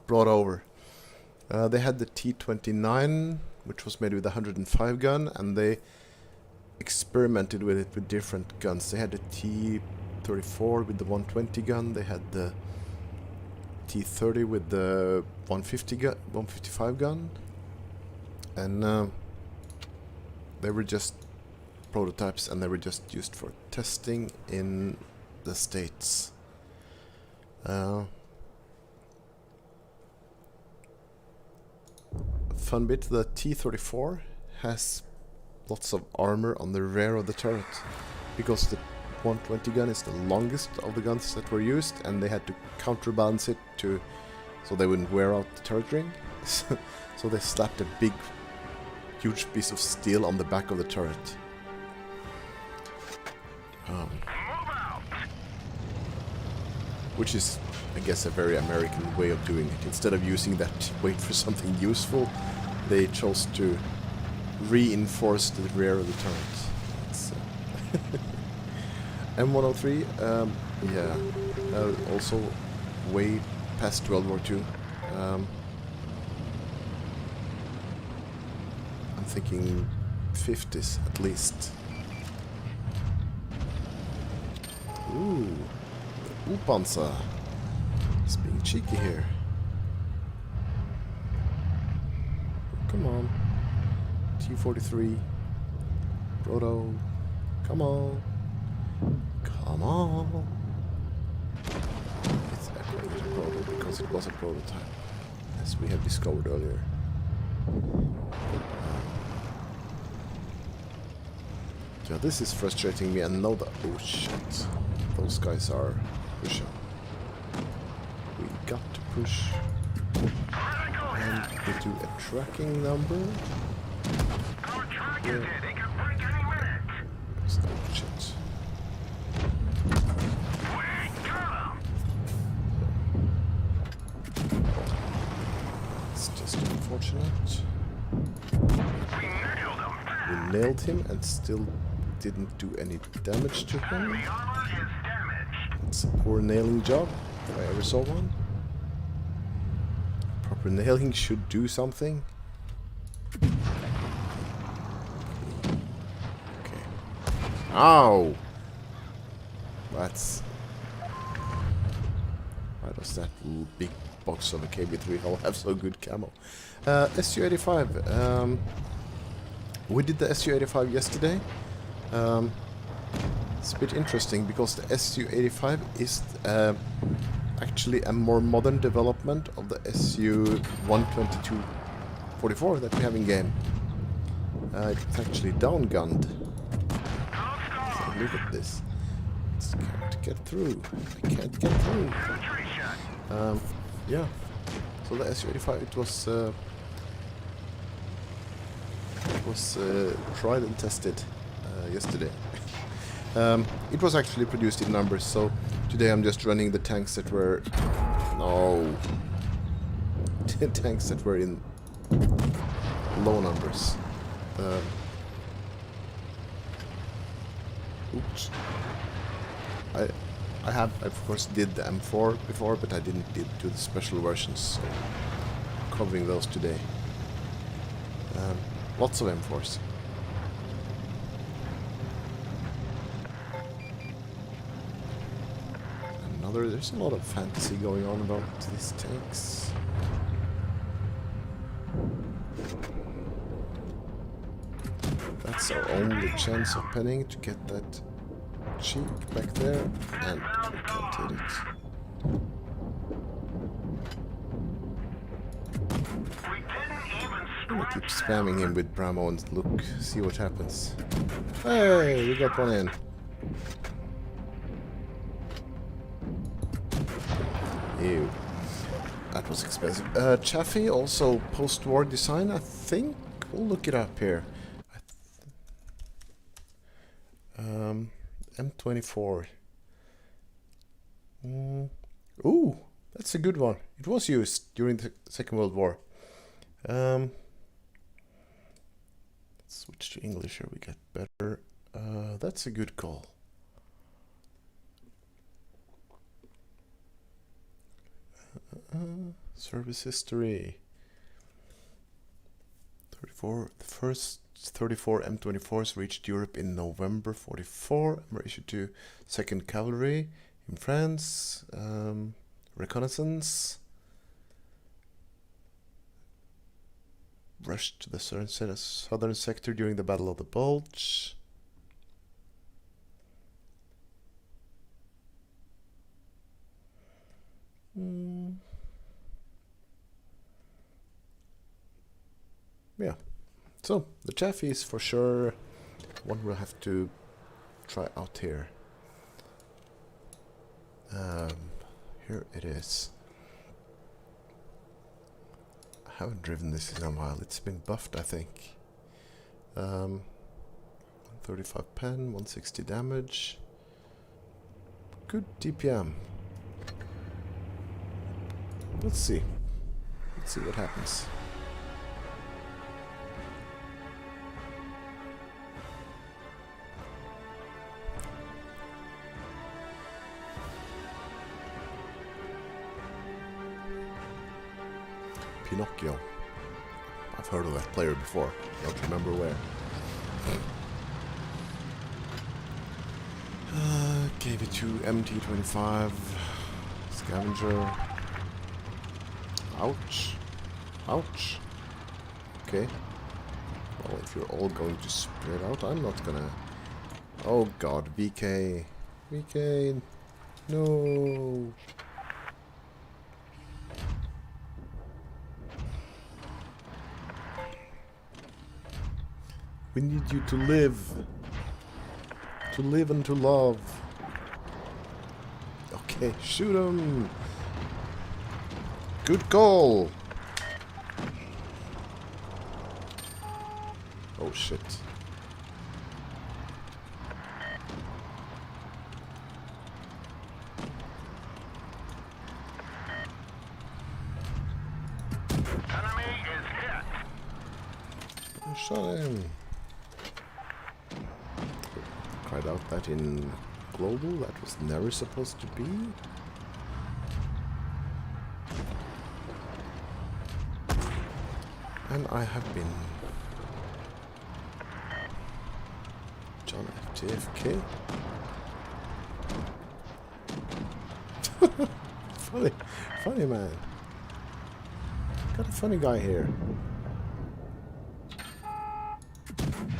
brought over. They had the T-29, which was made with a 105 gun, and they experimented with it with different guns. They had the T-34 with the 120 gun, they had the T-30 with the 155 gun, and they were just prototypes, and they were just used for testing in the States. Fun bit, the T-34 has lots of armor on the rear of the turret, because the 120 gun is the longest of the guns that were used, and they had to counterbalance it so they wouldn't wear out the turret ring. So they slapped a big, huge piece of steel on the back of the turret. Which is, I guess, a very American way of doing it. Instead of using that weight for something useful, they chose to reinforce the rear of the turret. M103, yeah, also way past World War II. I'm thinking 50s at least. Ooh, the U-Panzer. It's being cheeky here. Come on. T-43. Proto. Come on. Come on. It's actually a proto because it was a prototype, as we have discovered earlier. Yeah, this is frustrating me, and now oh shit, those guys are pushing. We got to push, and we do a tracking number. Yeah. Oh shit. It's just unfortunate. We nailed him and still didn't do any damage to him. It's a poor nailing job, if I ever saw one. Proper nailing should do something. Okay. Ow! That's... Why does that little big box of a KB3 hull have so good camo? Su-85. We did the Su-85 yesterday. It's a bit interesting because the Su-85 is actually a more modern development of the Su-122-44 that we have in game. It's actually down-gunned. So look at this. I can't get through. I can't get through. Yeah. So the Su-85, it was was tried and tested yesterday. It was actually produced in numbers, so today I'm just running the tanks that were... No! Tanks that were in low numbers. Oops. I have, of course, did the M4 before, but I didn't do the special versions, so I'm covering those today. Lots of M4s. There's a lot of fantasy going on about these tanks. That's our only chance of penning to get that cheek back there, and we can't hit it. I'm gonna keep spamming him with Bramo and look, see what happens. Hey, we got one in. Ew. That was expensive. Chaffee, also post-war design, I think. We'll look it up here. M24. Ooh, that's a good one. It was used during the Second World War. Let's switch to English here, we get better. That's a good call. Service history. 34. The first 34 M24s reached Europe in November 44 and were issued to 2nd Cavalry in France. Reconnaissance. Rushed to the southern sector during the Battle of the Bulge. Yeah, so the Chaffee is for sure one we'll have to try out here. Here it is. I haven't driven this in a while. It's been buffed, I think. 135 pen, 160 damage. Good DPM. Let's see. Let's see what happens. Pinocchio. I've heard of that player before. Don't remember where. KV2 MT25 Scavenger. Ouch. Ouch. Okay. Well, if you're all going to spread out, I'm not gonna... Oh god, VK. VK. No. We need you to live. To live and to love. Okay, shoot him. Good goal. Oh shit. Enemy is hit. I shot him. Tried out that in global. That was never supposed to be. And I have been John FTFK. funny man. Got a funny guy here.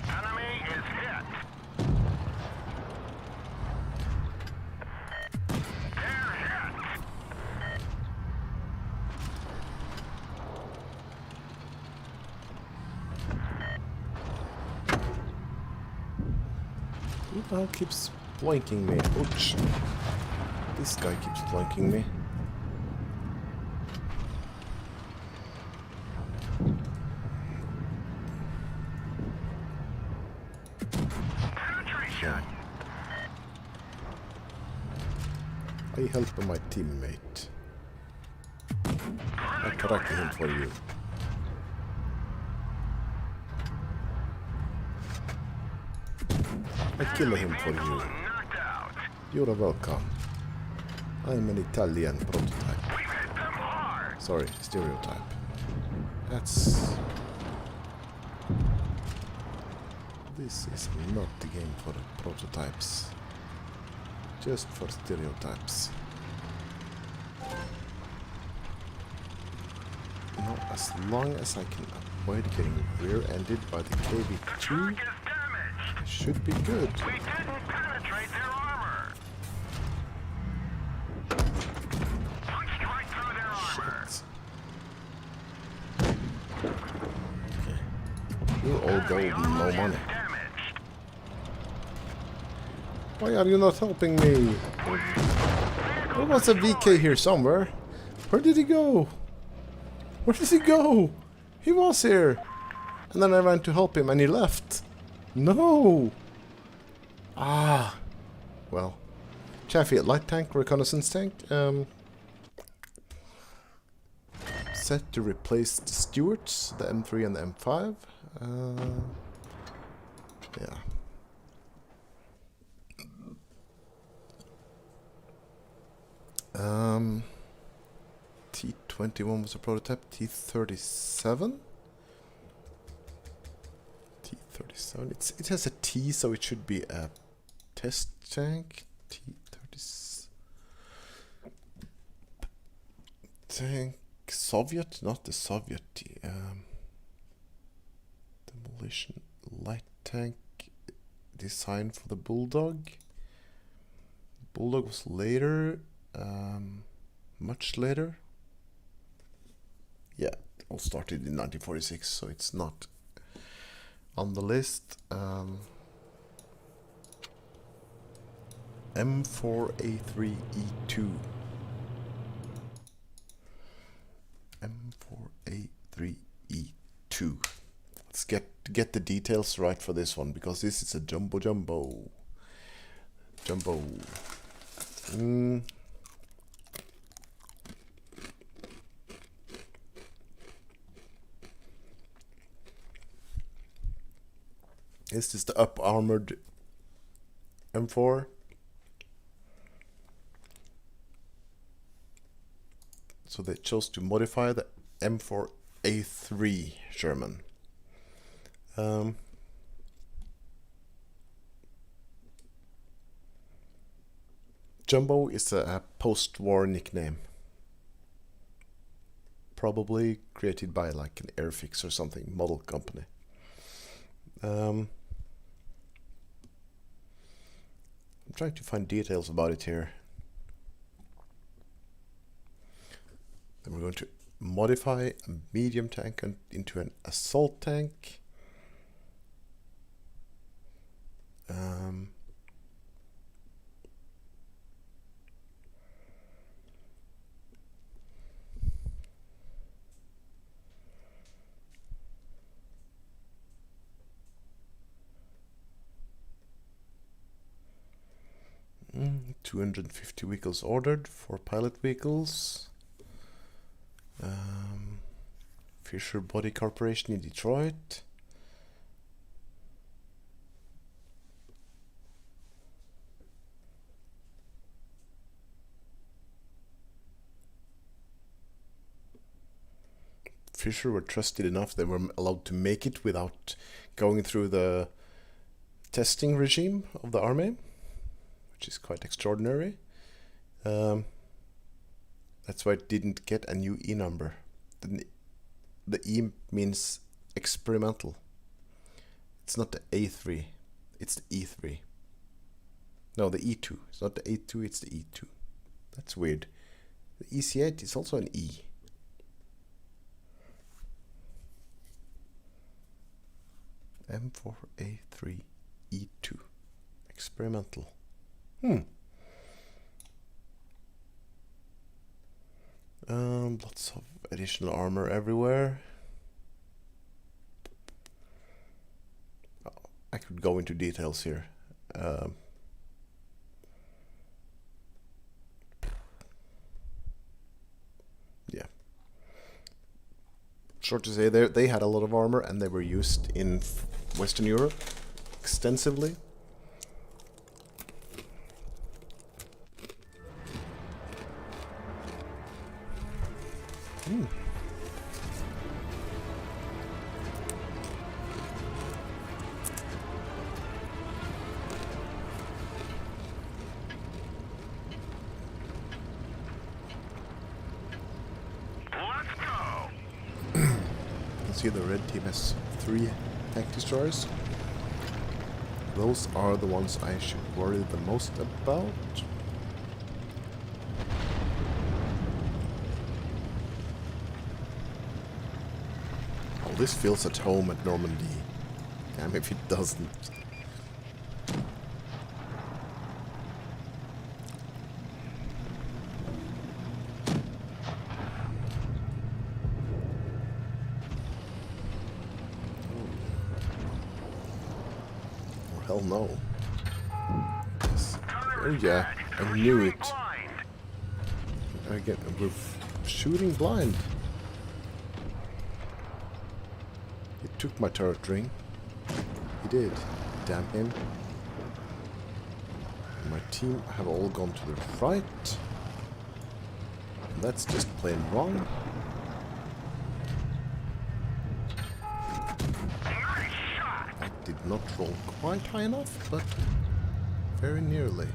Enemy is hit. They're hit. Who the hell keeps blinking me? Ouch. This guy keeps blinking me. Yeah. I help my teammate. I track him for you. I kill him for you. Knocked out. You're welcome. I'm an Italian prototype. We've hit them hard. Sorry, stereotype. That's... This is not the game for prototypes. Just for stereotypes. Now, as long as I can avoid getting rear-ended by the Truck KV-2, is damaged. I should be good. We didn't penetrate their armor. Punched right through their armor. Shit. Okay. You all go with no money. Damaged. Why are you not helping me? There was a VK here somewhere. Where did he go? Where did he go? He was here. And then I ran to help him and he left. No. Ah. Well. Chaffee, light tank, reconnaissance tank. Set to replace the Stuarts, the M3 and the M5. Yeah. T21 was a prototype. T37. T37. It has a T, so it should be a test tank. T30. Tank Soviet, not the Soviet. Demolition light tank designed for the Bulldog. Bulldog was later. Much later. Yeah, it all started in 1946, so it's not on the list. M4A3E2. M4A3E2. Let's get the details right for this one, because this is a jumbo. This is the up-armored M4. So they chose to modify the M4A3 Sherman. Jumbo is a post-war nickname. Probably created by like an Airfix or something, model company. I'm trying to find details about it here. Then we're going to modify a medium tank into an assault tank. 250 vehicles ordered, 4 pilot vehicles. Fisher Body Corporation in Detroit. Fisher were trusted enough they were allowed to make it without going through the testing regime of the army, which is quite extraordinary. That's why it didn't get a new E number. The E means experimental. It's not the A3, it's the E3. No, the E2. It's not the A2, it's the E2. That's weird. The EC8 is also an E. M4A3E2. Experimental. Lots of additional armor everywhere. Oh, I could go into details here. Yeah. Short to say, they had a lot of armor and they were used in Western Europe extensively. Let's go. You see the red team has 3 tank destroyers. Those are the ones I should worry the most about. Oh, this feels at home at Normandy. Damn if it doesn't. Oh, hell no. Yes. Oh yeah, I knew it. Again, we're shooting blind. He took my turret ring. He did. Damn him. My team have all gone to the right. That's just plain wrong. That did not roll quite high enough, but very nearly.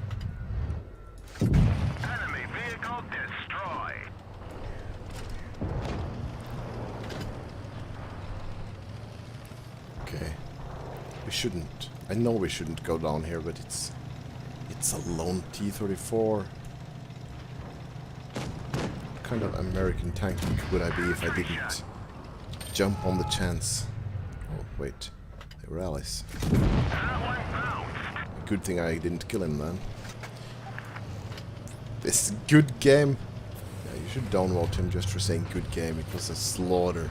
Enemy vehicle destroyed. Okay. We shouldn't. I know we shouldn't go down here, but it's a lone T-34. What kind of American tank would I be if I didn't jump on the chance? Oh, wait. They were allies. Good thing I didn't kill him then. This good game. Yeah, you should downvote him just for saying good game. It was a slaughter.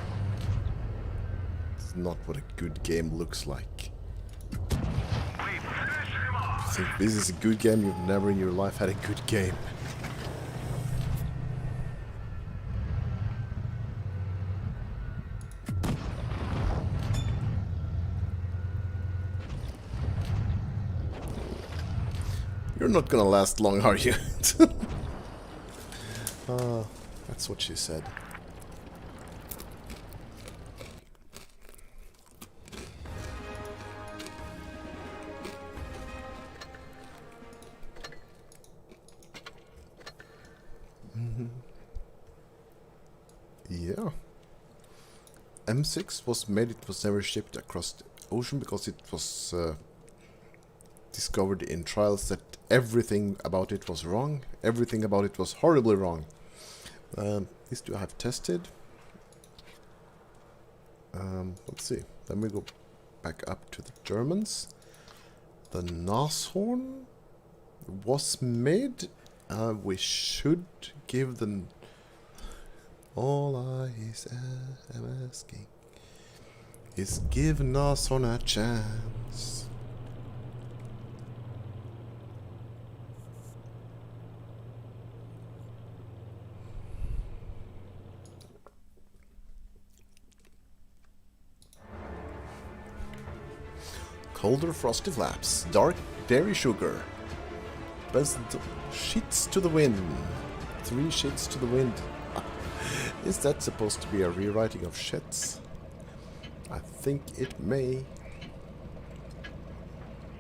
It's not what a good game looks like. If you think this is a good game, you've never in your life had a good game. You're not gonna last long, are you? That's what she said. Yeah. M6 was made, it was never shipped across the ocean because it was discovered in trials that everything about it was wrong. Everything about it was horribly wrong. These two I have tested. Let's see. Then we go back up to the Germans. The Nashorn was made. We should give them... All I am asking is give Nashorn a chance. Colder frosty flaps, dark dairy sugar. Best shits to the wind. 3 shits to the wind. Is that supposed to be a rewriting of shits? I think it may.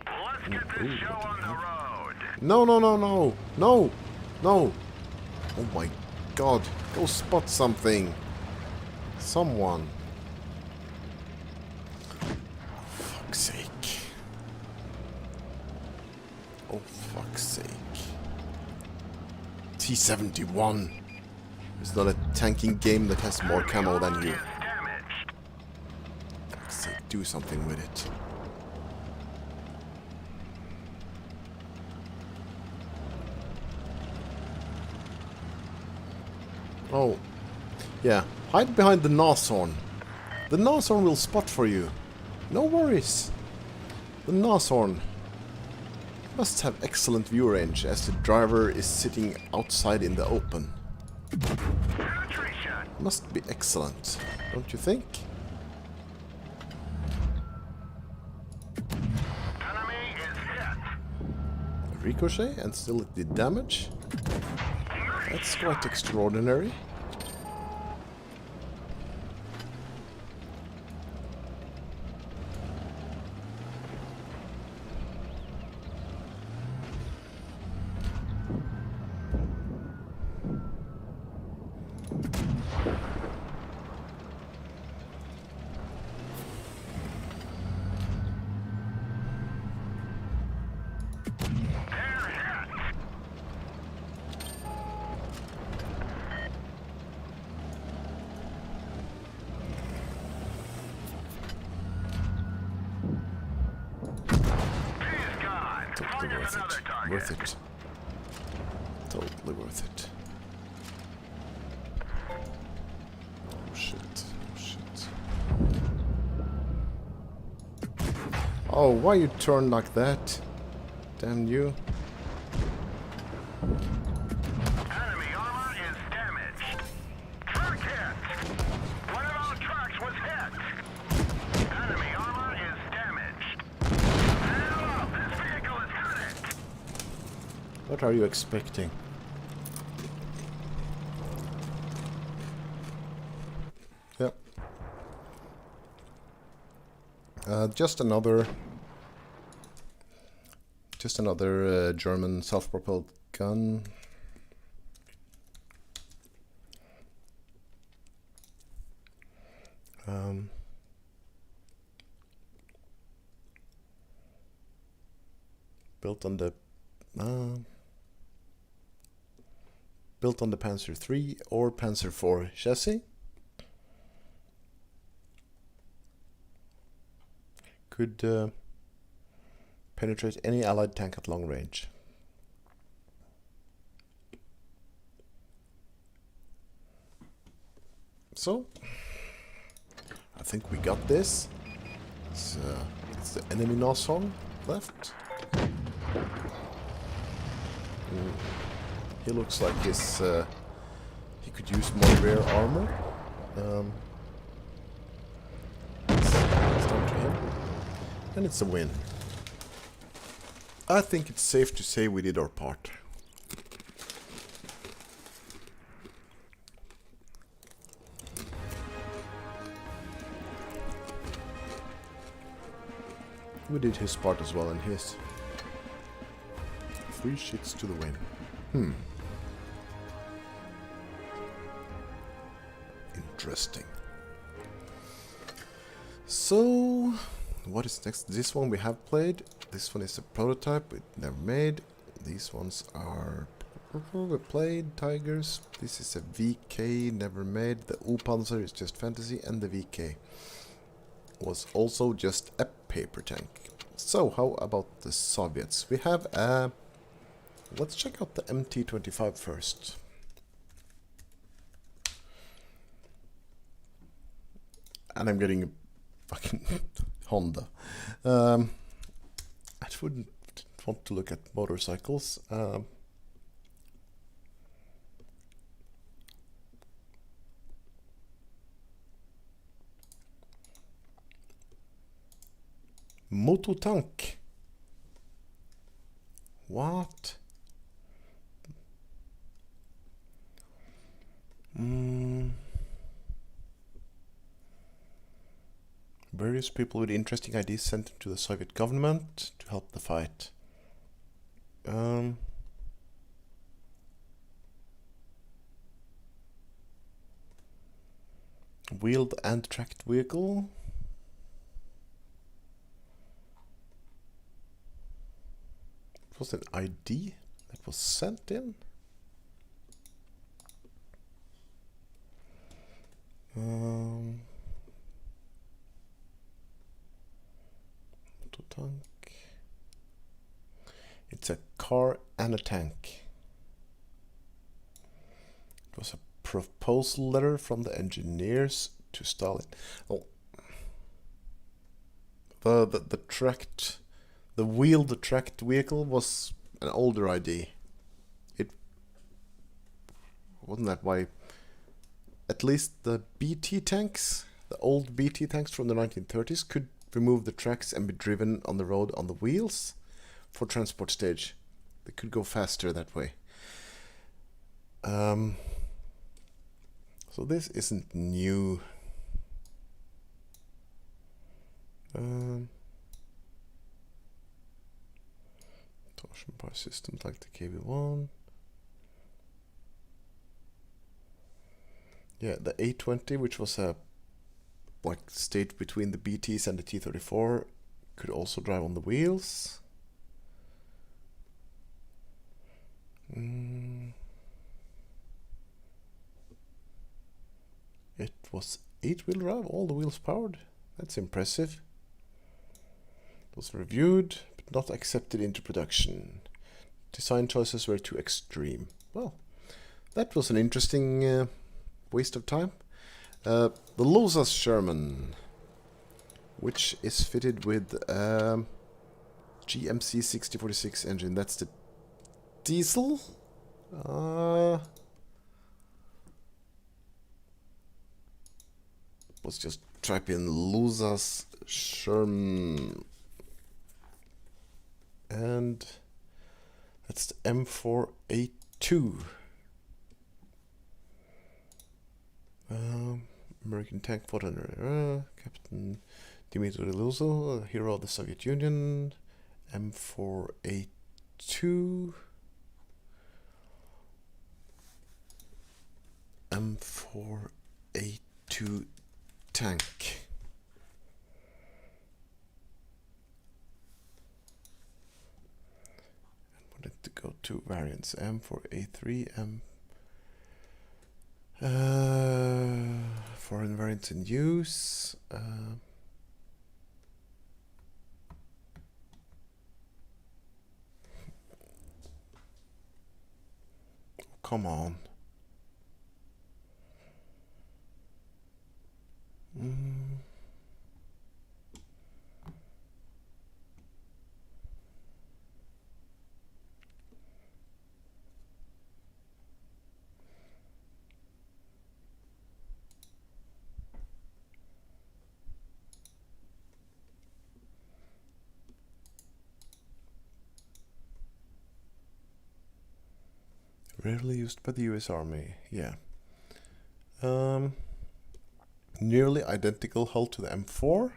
Let's get this show on the road. No, no, no, no. No. No. Oh my god. Go spot something. Someone. Fuck's sake. Oh, fuck's sake. T-71. It's not a tanking game that has more camo than you. Fuck's sake, do something with it. Oh. Yeah. Hide behind the Nashorn. The Nashorn will spot for you. No worries. The Nashorn. Must have excellent view range as the driver is sitting outside in the open. Penetration. Must be excellent, don't you think? Enemy is hit. A ricochet and still it did damage. That's quite extraordinary. Totally worth it. Worth it. Totally worth it. Oh shit. Oh shit. Oh, why you turn like that? Damn you. Enemy armor is damaged. Truck hit. One of our trucks was hit. Enemy armor is damaged. Help! This vehicle is hit. What are you expecting? Yep. Just another German self-propelled gun. Built on the Panzer III or Panzer IV chassis. Could penetrate any Allied tank at long range. So, I think we got this. It's the enemy Nashorn left. He looks like he could use more rare armor. It's down to him. And it's a win. I think it's safe to say we did our part. We did his part as well, and his. 3 shits to the win. Interesting. So, what is next? This one we have played. This one is a prototype we never made. These ones are we played. Tigers. This is a VK never made. The U-Panzer is just fantasy, and the VK was also just a paper tank. So, how about the Soviets? We have a... Let's check out the MT-25 first. And I'm getting a fucking Honda. I wouldn't want to look at motorcycles. Mototank. What? Various people with interesting ideas sent to the Soviet government to help the fight. Wheeled and tracked vehicle. It was an ID that was sent in. Tank. It's a car and a tank. It was a proposal letter from the engineers to Stalin. Oh, the tracked The wheeled tracked vehicle was an older idea. It wasn't that why at least the BT tanks, the old BT tanks from the 1930s, could remove the tracks and be driven on the road on the wheels for transport stage. They could go faster that way. So this isn't new. Torsion bar systems like the KB1. Yeah, the A20, which was a like stage between the BTs and the T-34, could also drive on the wheels. It was 8-wheel drive, all the wheels powered. That's impressive. It was reviewed, but not accepted into production. Design choices were too extreme. Well, that was an interesting waste of time. The Losas Sherman, which is fitted with GMC 6046 engine. That's the diesel. Let's just type in Losas Sherman, and that's the M4A2. American tank fighter, Captain Dmitry Luzo, hero of the Soviet Union. M4A2. M4A2 tank. And wanted to go to variants. M4A3, foreign variants in use. Come on. Rarely used by the US Army, yeah. Nearly identical hull to the M4.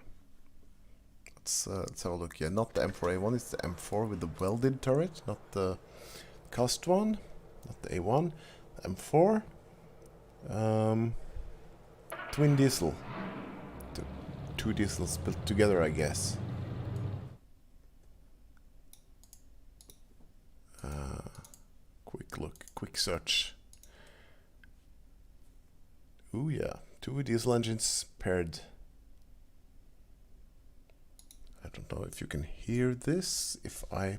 Let's have a look. Yeah, not the M4A1, it's the M4 with the welded turret, not the cast one, not the A1. The M4. Twin diesel. Two diesels built together, I guess. Quick look, quick search. Ooh yeah, two diesel engines paired. I don't know if you can hear this. If I...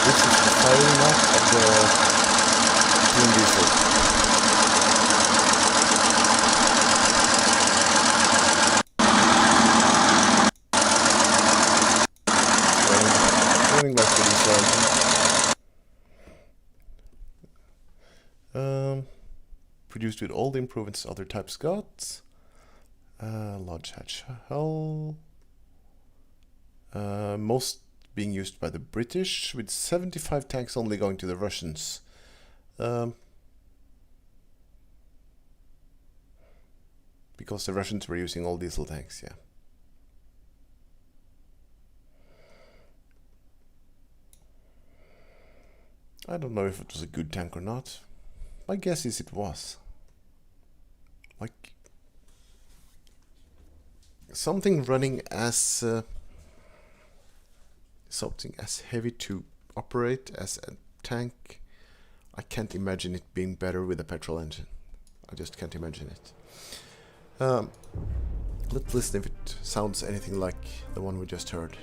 This is the firing up of the twin diesel. Like the diesel engine. Produced with all the improvements other types got. Large hatch hull. Most being used by the British, with 75 tanks only going to the Russians. Because the Russians were using all diesel tanks, yeah. I don't know if it was a good tank or not. My guess is it was. Like something running as something as heavy to operate as a tank. I can't imagine it being better with a petrol engine. I just can't imagine it. Let's listen if it sounds anything like the one we just heard.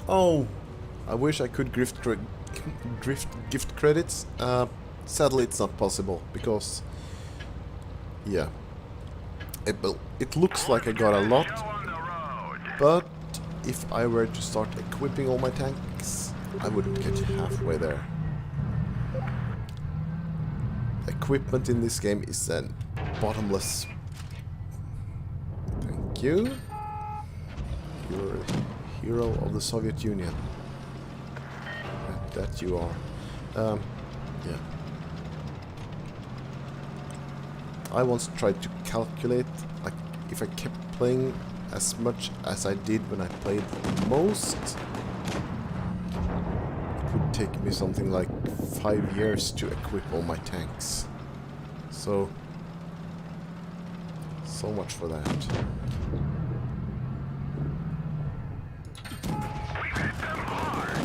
Oh, I wish I could gift credits. Sadly, it's not possible because, yeah, it looks like I got a lot, Show on the road. but if I were to start equipping all my tanks, I wouldn't get halfway there. Equipment in this game is then bottomless. Thank you. You're a hero of the Soviet Union. That you are. Yeah. I once tried to calculate, like, if I kept playing as much as I did when I played most, it would take me something like 5 years to equip all my tanks. So much for that. We've hit them hard.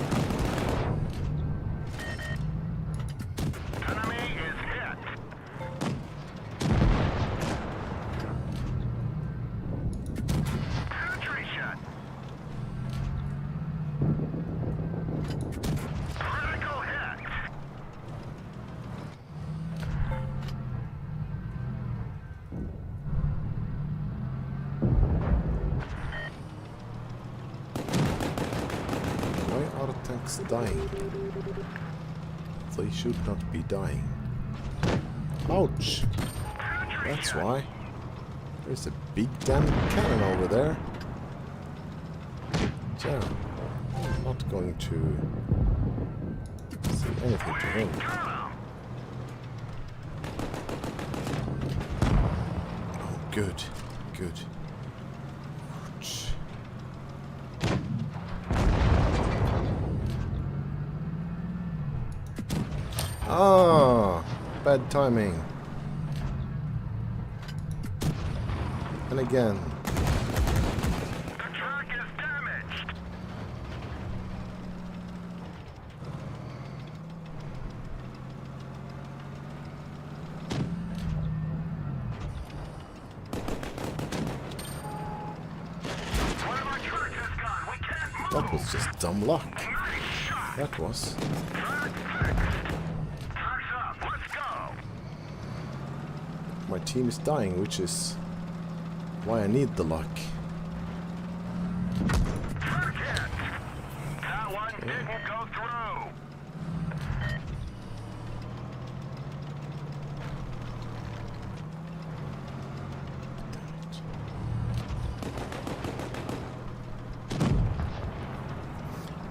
Enemy is hit. Penetration. Critical hit. Why are the tanks dying? They should not be dying. Ouch! That's why. There's a big damn cannon over there. Yeah, I'm not going to say anything to him. Oh, good, good. Ouch. Ah, bad timing. And again. The truck is damaged. One of our trucks has gone. We can't move. That was just dumb luck. Nice shot. That was. Truck fixed. Truck's up. Let's go. My team is dying, which is why I need the luck. Truck hit. That one didn't go through.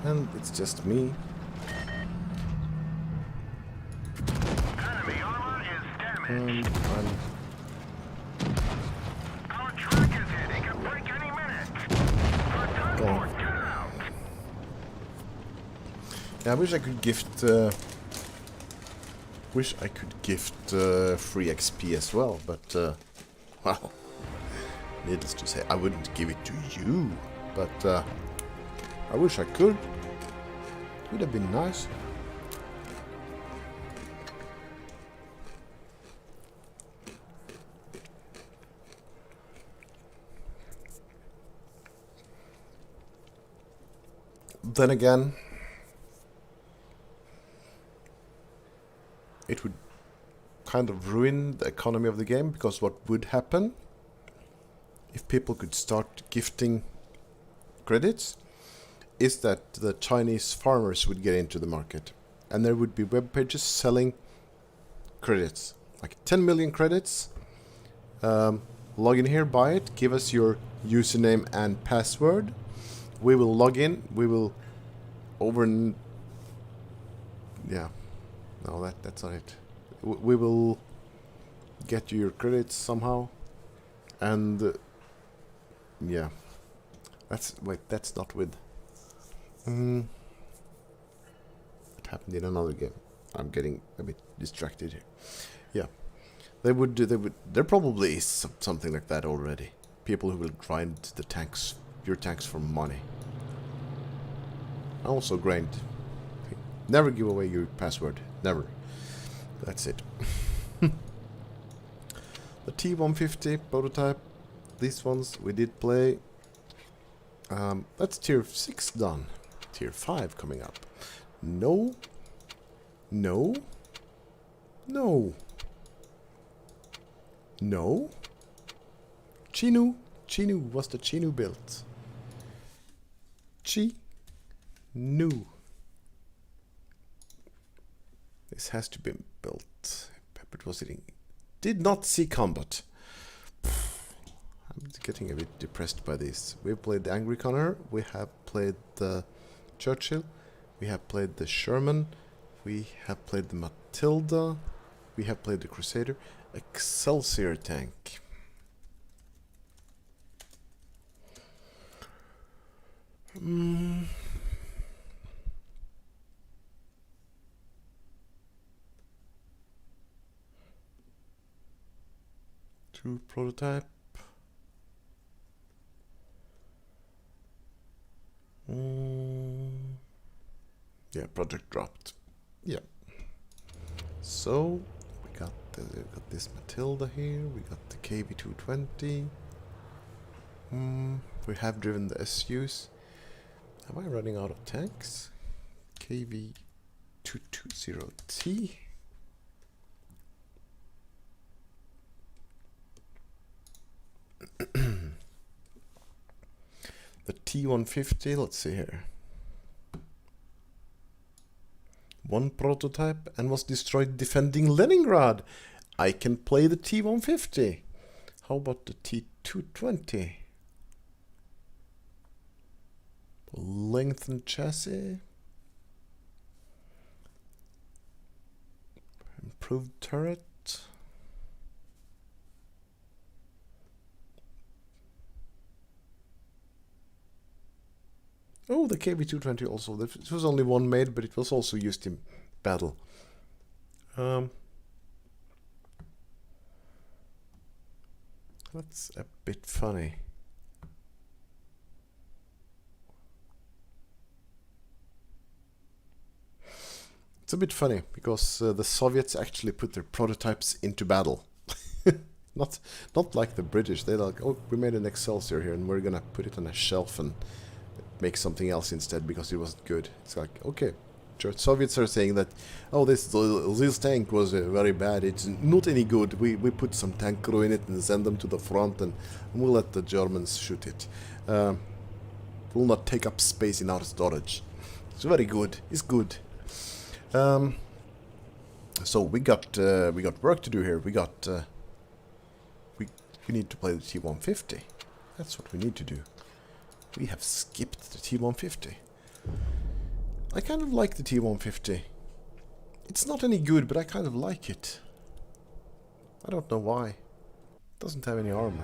And it's just me. Enemy armor is damaged. And I'm... Our truck is hit. It can break any minute. Our gunboat, get out. Yeah, I wish I could gift... free XP as well, but... well... Needless to say, I wouldn't give it to you, but... I wish I could. Would have been nice. Then again, it would kind of ruin the economy of the game, because what would happen if people could start gifting credits is that the Chinese farmers would get into the market, and there would be web pages selling credits, like 10 million credits. Log in here, buy it, give us your username and password. We will log in, we will yeah, no, that's not it. We will get you your credits somehow, and yeah, that's not with. It happened in another game. I'm getting a bit distracted here. Yeah, there probably is something like that already. People who will grind your tanks for money. Also grind. Never give away your password. Never. That's it. The T-150 prototype. These ones we did play. That's tier 6 done. Tier 5 coming up. No No. No. No. Chinu. Chinu. Was the Chinu built? Chi-nu. This has to be built. Pepper was sitting. Did not see combat. I'm getting a bit depressed by this. We've played the Angry Connor. We have played the Churchill. We have played the Sherman. We have played the Matilda. We have played the Crusader. Excelsior tank. Two prototype. Yeah, project dropped. Yeah. So we got this Matilda here. We got the KV-220. We have driven the SUs. Am I running out of tanks? KV-220T. The T-150, let's see here. One prototype and was destroyed defending Leningrad. I can play the T-150. How about the T-220? Lengthened chassis. Improved turret. Oh, the KV-220 also. This was only one made, but it was also used in battle. That's a bit funny. It's a bit funny because the Soviets actually put their prototypes into battle. Not like the British. They're like, oh, we made an Excelsior here and we're gonna put it on a shelf and make something else instead because it wasn't good. It's like, okay, Soviets are saying that, oh, this tank was very bad. It's not any good. We put some tank crew in it and send them to the front and we'll let the Germans shoot it. Will not take up space in our storage. It's very good. It's good. So we got work to do here. We need to play the T-150. That's what we need to do. We have skipped the T-150. I kind of like the T-150. It's not any good, but I kind of like it. I don't know why. It doesn't have any armor.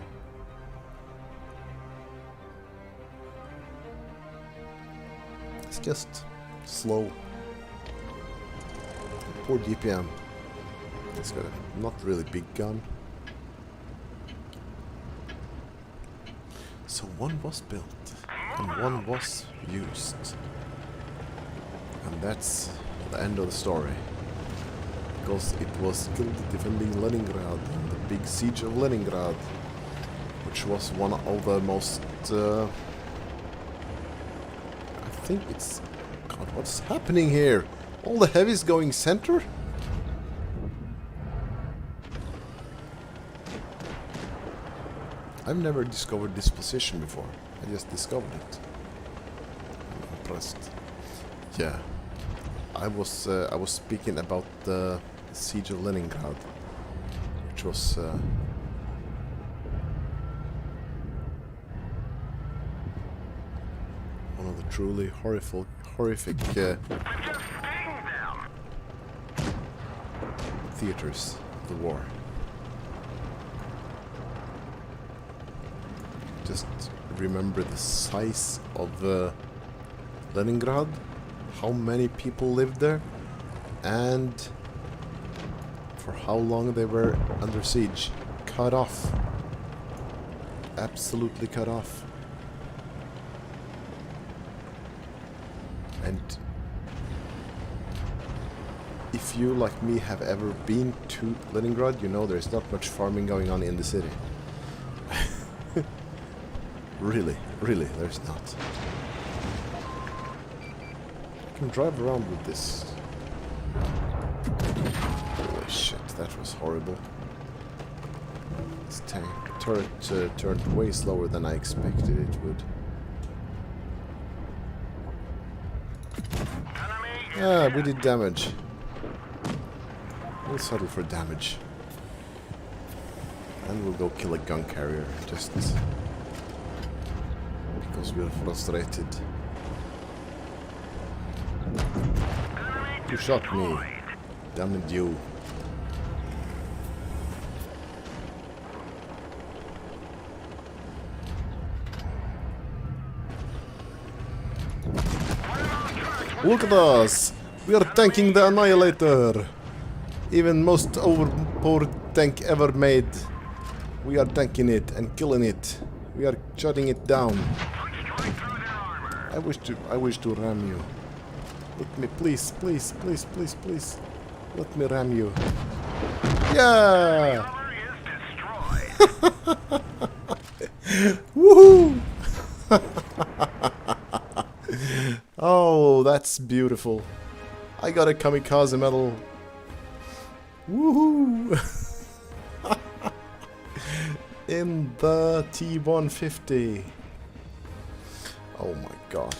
It's just slow. Poor DPM. It's got a not really big gun. So one was built and one was used. And that's the end of the story. Because it was killed defending Leningrad in the big siege of Leningrad, which was one of the most I think it's... God, what's happening here? All the heavies going center? I've never discovered this position before. I just discovered it. I'm impressed. Yeah. I was speaking about the siege of Leningrad, which was one of the truly horrific theaters of the war. Just remember the size of Leningrad, how many people lived there, and for how long they were under siege. Cut off. Absolutely cut off. And if you, like me, have ever been to Leningrad, you know there's not much farming going on in the city. Really, there's not. I can drive around with this that was horrible. This tank turret turned way slower than I expected it would. Ah, we did damage. We'll settle for damage. And we'll go kill a gun carrier, just because we're frustrated. You shot me. Damn it, you. Look at us! We are tanking the Annihilator! Even most overpowered tank ever made. We are tanking it and killing it. We are shutting it down. I wish to ram you. Let me, please. Let me ram you. Yeah! Woohoo! Oh, that's beautiful. I got a kamikaze medal. Woohoo! In the T-150. Oh my god.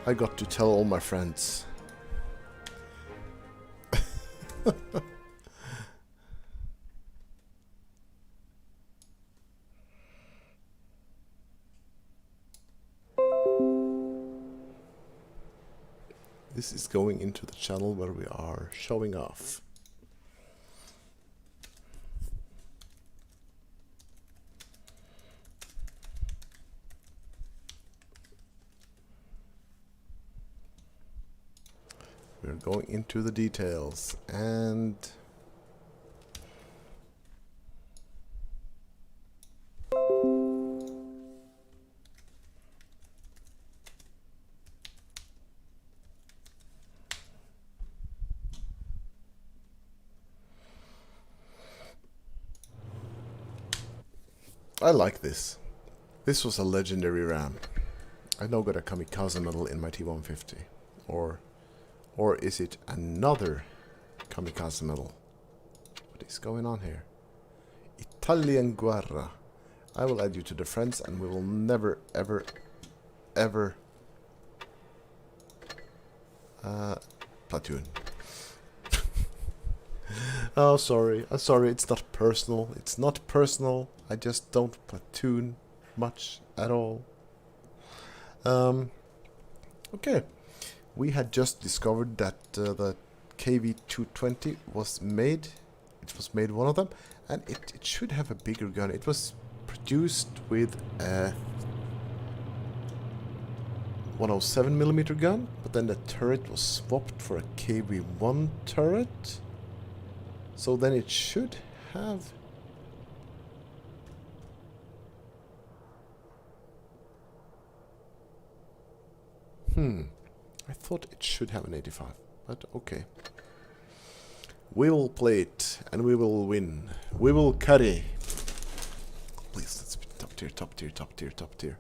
I got to tell all my friends. This is going into the channel where we are showing off. We're going into the details and I like this. This was a legendary ram. I now got a kamikaze medal in my T-150. Or is it another kamikaze medal? What is going on here? Italian Guerra. I will add you to the friends and we will never ever platoon. Oh, sorry. I'm sorry. It's not personal. It's not personal. I just don't platoon much at all. Okay. We had just discovered that the KV-220 was made. It was made one of them. And it should have a bigger gun. It was produced with a 107mm gun. But then the turret was swapped for a KV-1 turret. So then it should have... I thought it should have an 85, but okay. We will play it, and we will win. We will carry. Please, let's be top tier, top tier, top tier, top tier.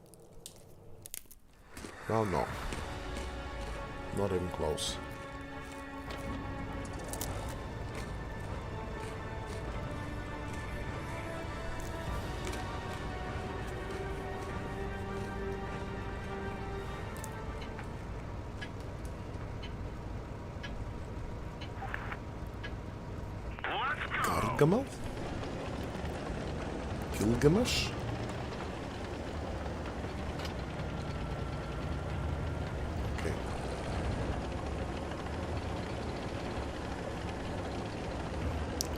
No, no. Not even close. Gargamel? Gilgamesh? Okay.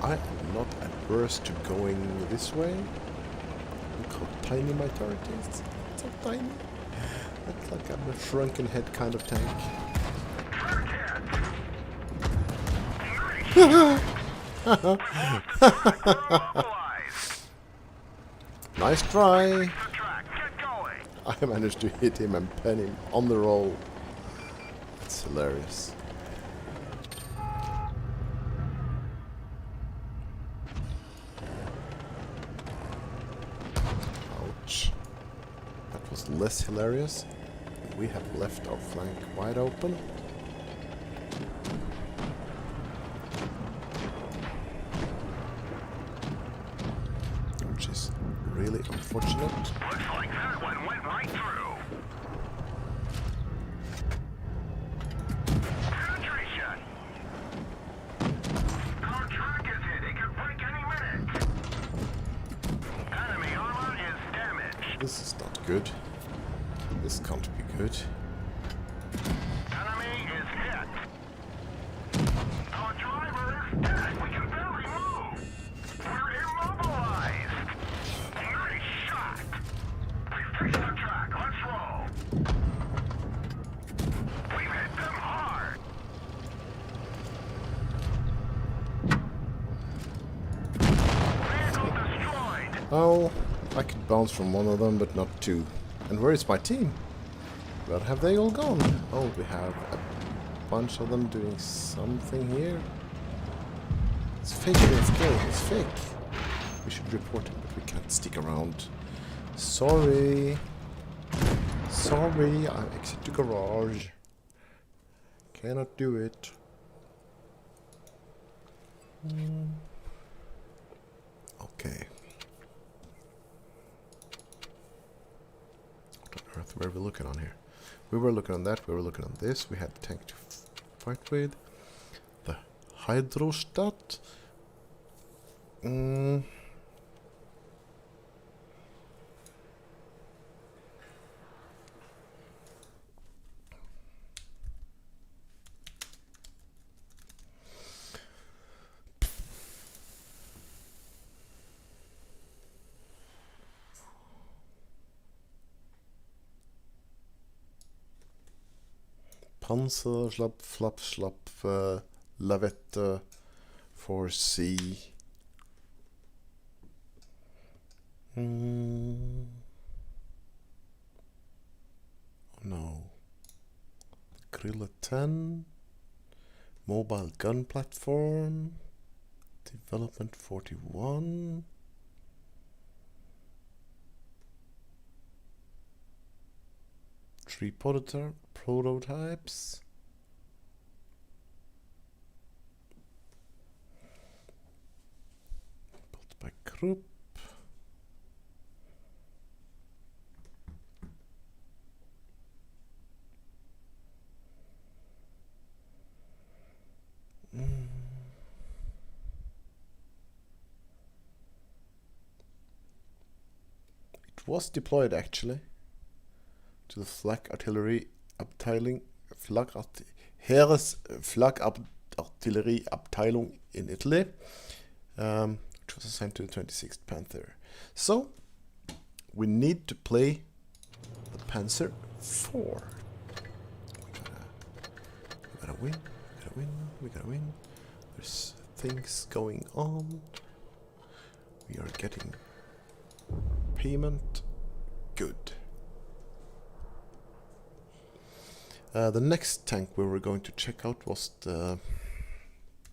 I am not adverse to going this way. Look how tiny my turret is. It's so tiny. That's like I'm a shrunken head kind of tank. Nice try. I managed to hit him and pen him on the roll. It's hilarious. Ouch. That was less hilarious. We have left our flank wide open. unfortunate. Looks like that one went right through. Penetration. Our track is hit. It could break any minute. Enemy armor is damaged. This is not good. This can't be good. Enemy is hit. Our driver is dead. We can barely move. We're immobilized. Nice shot. We fixed the track. Let's roll. We've hit them hard. Vehicle destroyed. Oh, I could bounce from one of them, but not two. And where is my team? Where have they all gone? Oh, we have a bunch of them doing something here. It's fake AFK, it's fake. We should report it, but we can't stick around. Sorry. Sorry, I exit the garage. Cannot do it. Okay. What on earth were we looking on here? We were looking on that, we were looking on this. We had the tank to fight with. The Hydrostat. Panzer, Schlapp, Flap, Schlapp, Lavette, 4C. Oh no. Grille 10. Mobile gun platform. Development 41. Three prototypes. Built by Krupp. It was deployed actually to the Flak Artillery Abteilung, Heeres Flak Artillery Abteilung in Italy, which was assigned to the 26th Panther. So we need to play the Panzer IV. We gotta win. We gotta win. There's things going on. We are getting payment. Good. The next tank we were going to check out was the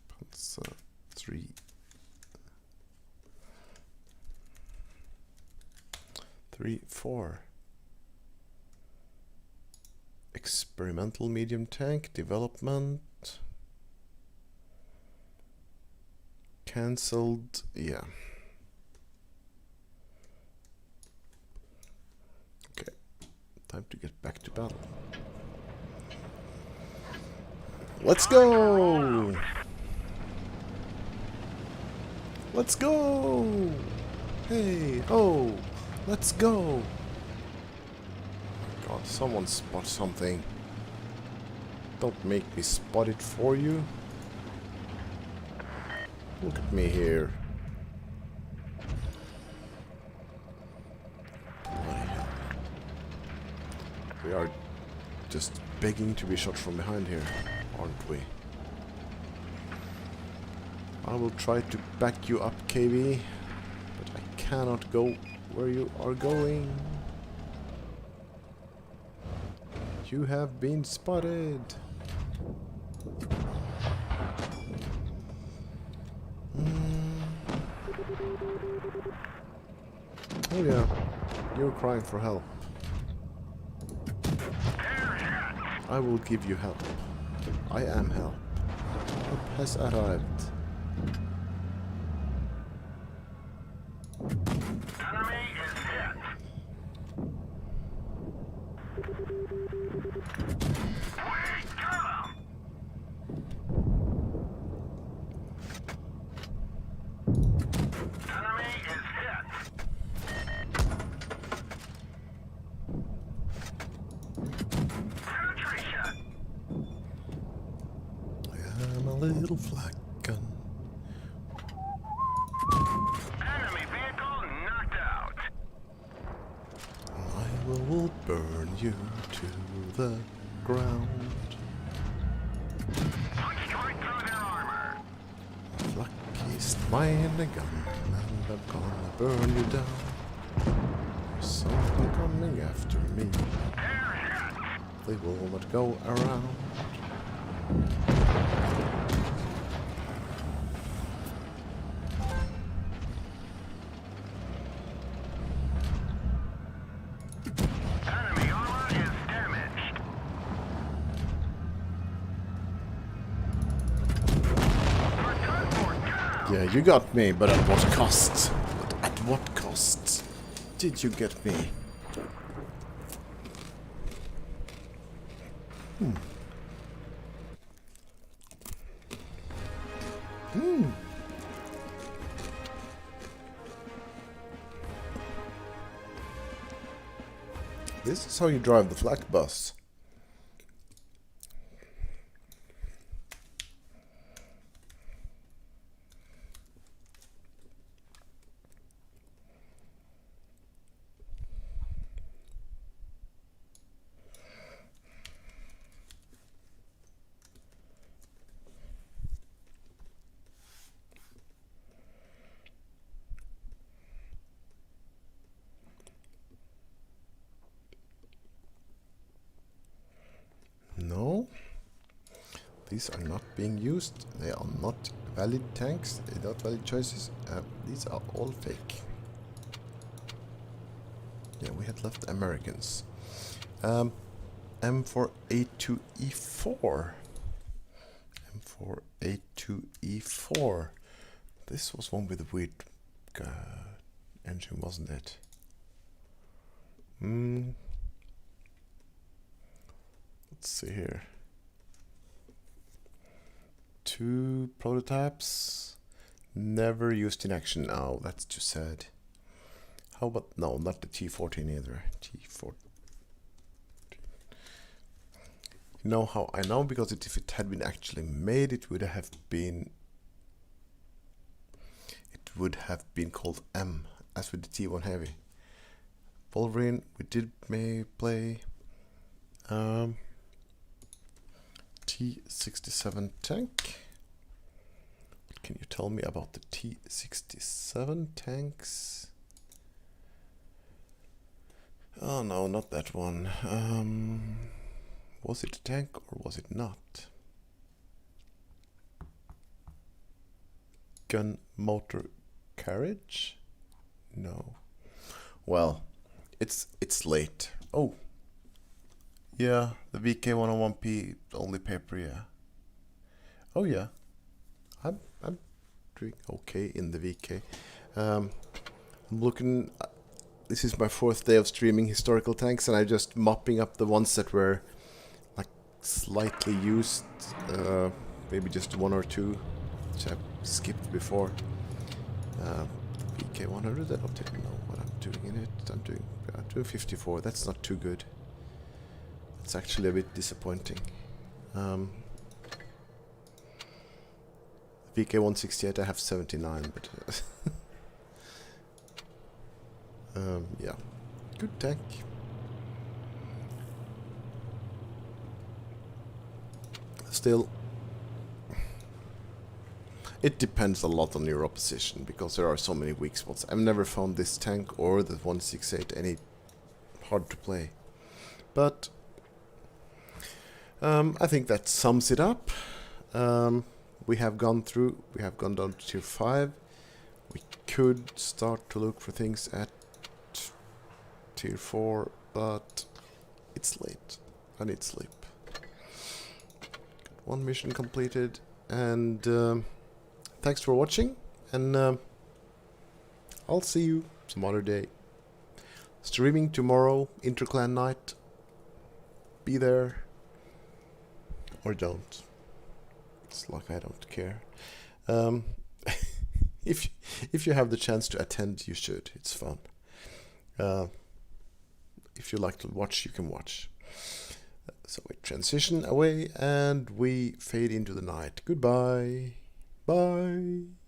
Panzer III. Four. Experimental medium tank development. Cancelled. Yeah. Okay. Time to get back to battle. Let's go! Let's go! Hey, oh, let's go! Oh my God, someone spot something. Don't make me spot it for you. Look at me here. Bloody hell. We are just begging to be shot from behind here, aren't we? I will try to back you up, KB, but I cannot go where you are going. You have been spotted. Oh yeah, you're crying for help. I will give you help. I am help. Help has arrived. Enemy is hit. I'm a little flak gun. Enemy vehicle knocked out. I will burn you to the ground. Punched right through their armor. Flak is mine a gun, and I'm gonna burn you down. There's something coming after me. They're hit. They will not go around. Enemy armor is damaged. Return for down. Yeah, you got me, but at what cost? But at what cost did you get me? This is how you drive the flak bus. No, these are not being used. They are not valid tanks. They're not valid choices. These are all fake. Yeah, we had left Americans. M4A2E4. M4A2E4. This was one with a weird engine, wasn't it? Let's see here. 2 prototypes. Never used in action. Oh, that's too sad. How about, no, not the T14 either. T14. You know how I know? Because if it had been actually made, it would have been called M, as with the T1 Heavy. Wolverine, we did play. T67 tank. What can you tell me about the T67 tanks? Oh no, not that one. Was it a tank or was it not? Gun motor carriage? No. Well, it's late. Oh. Yeah, the VK101P only paper, yeah. Oh yeah. I'm doing okay in the VK. I'm looking. This is my 4th day of streaming historical tanks, and I'm just mopping up the ones that were like slightly used. Maybe just 1 or 2, which I've skipped before. VK100. I don't even know what I'm doing in it. I'm doing 54. That's not too good. It's actually a bit disappointing. VK168 I have 79, but yeah, good tank. Still, it depends a lot on your opposition, because there are so many weak spots. I've never found this tank or the 168 any hard to play, but I think that sums it up. We have gone down to tier 5. We could start to look for things at tier 4, but it's late. I need sleep. 1 mission completed, and thanks for watching, and I'll see you some other day. Streaming tomorrow, Interclan night. Be there. Or don't. It's like I don't care. If you have the chance to attend, you should. It's fun. If you like to watch, you can watch. So we transition away and we fade into the night. Goodbye. Bye.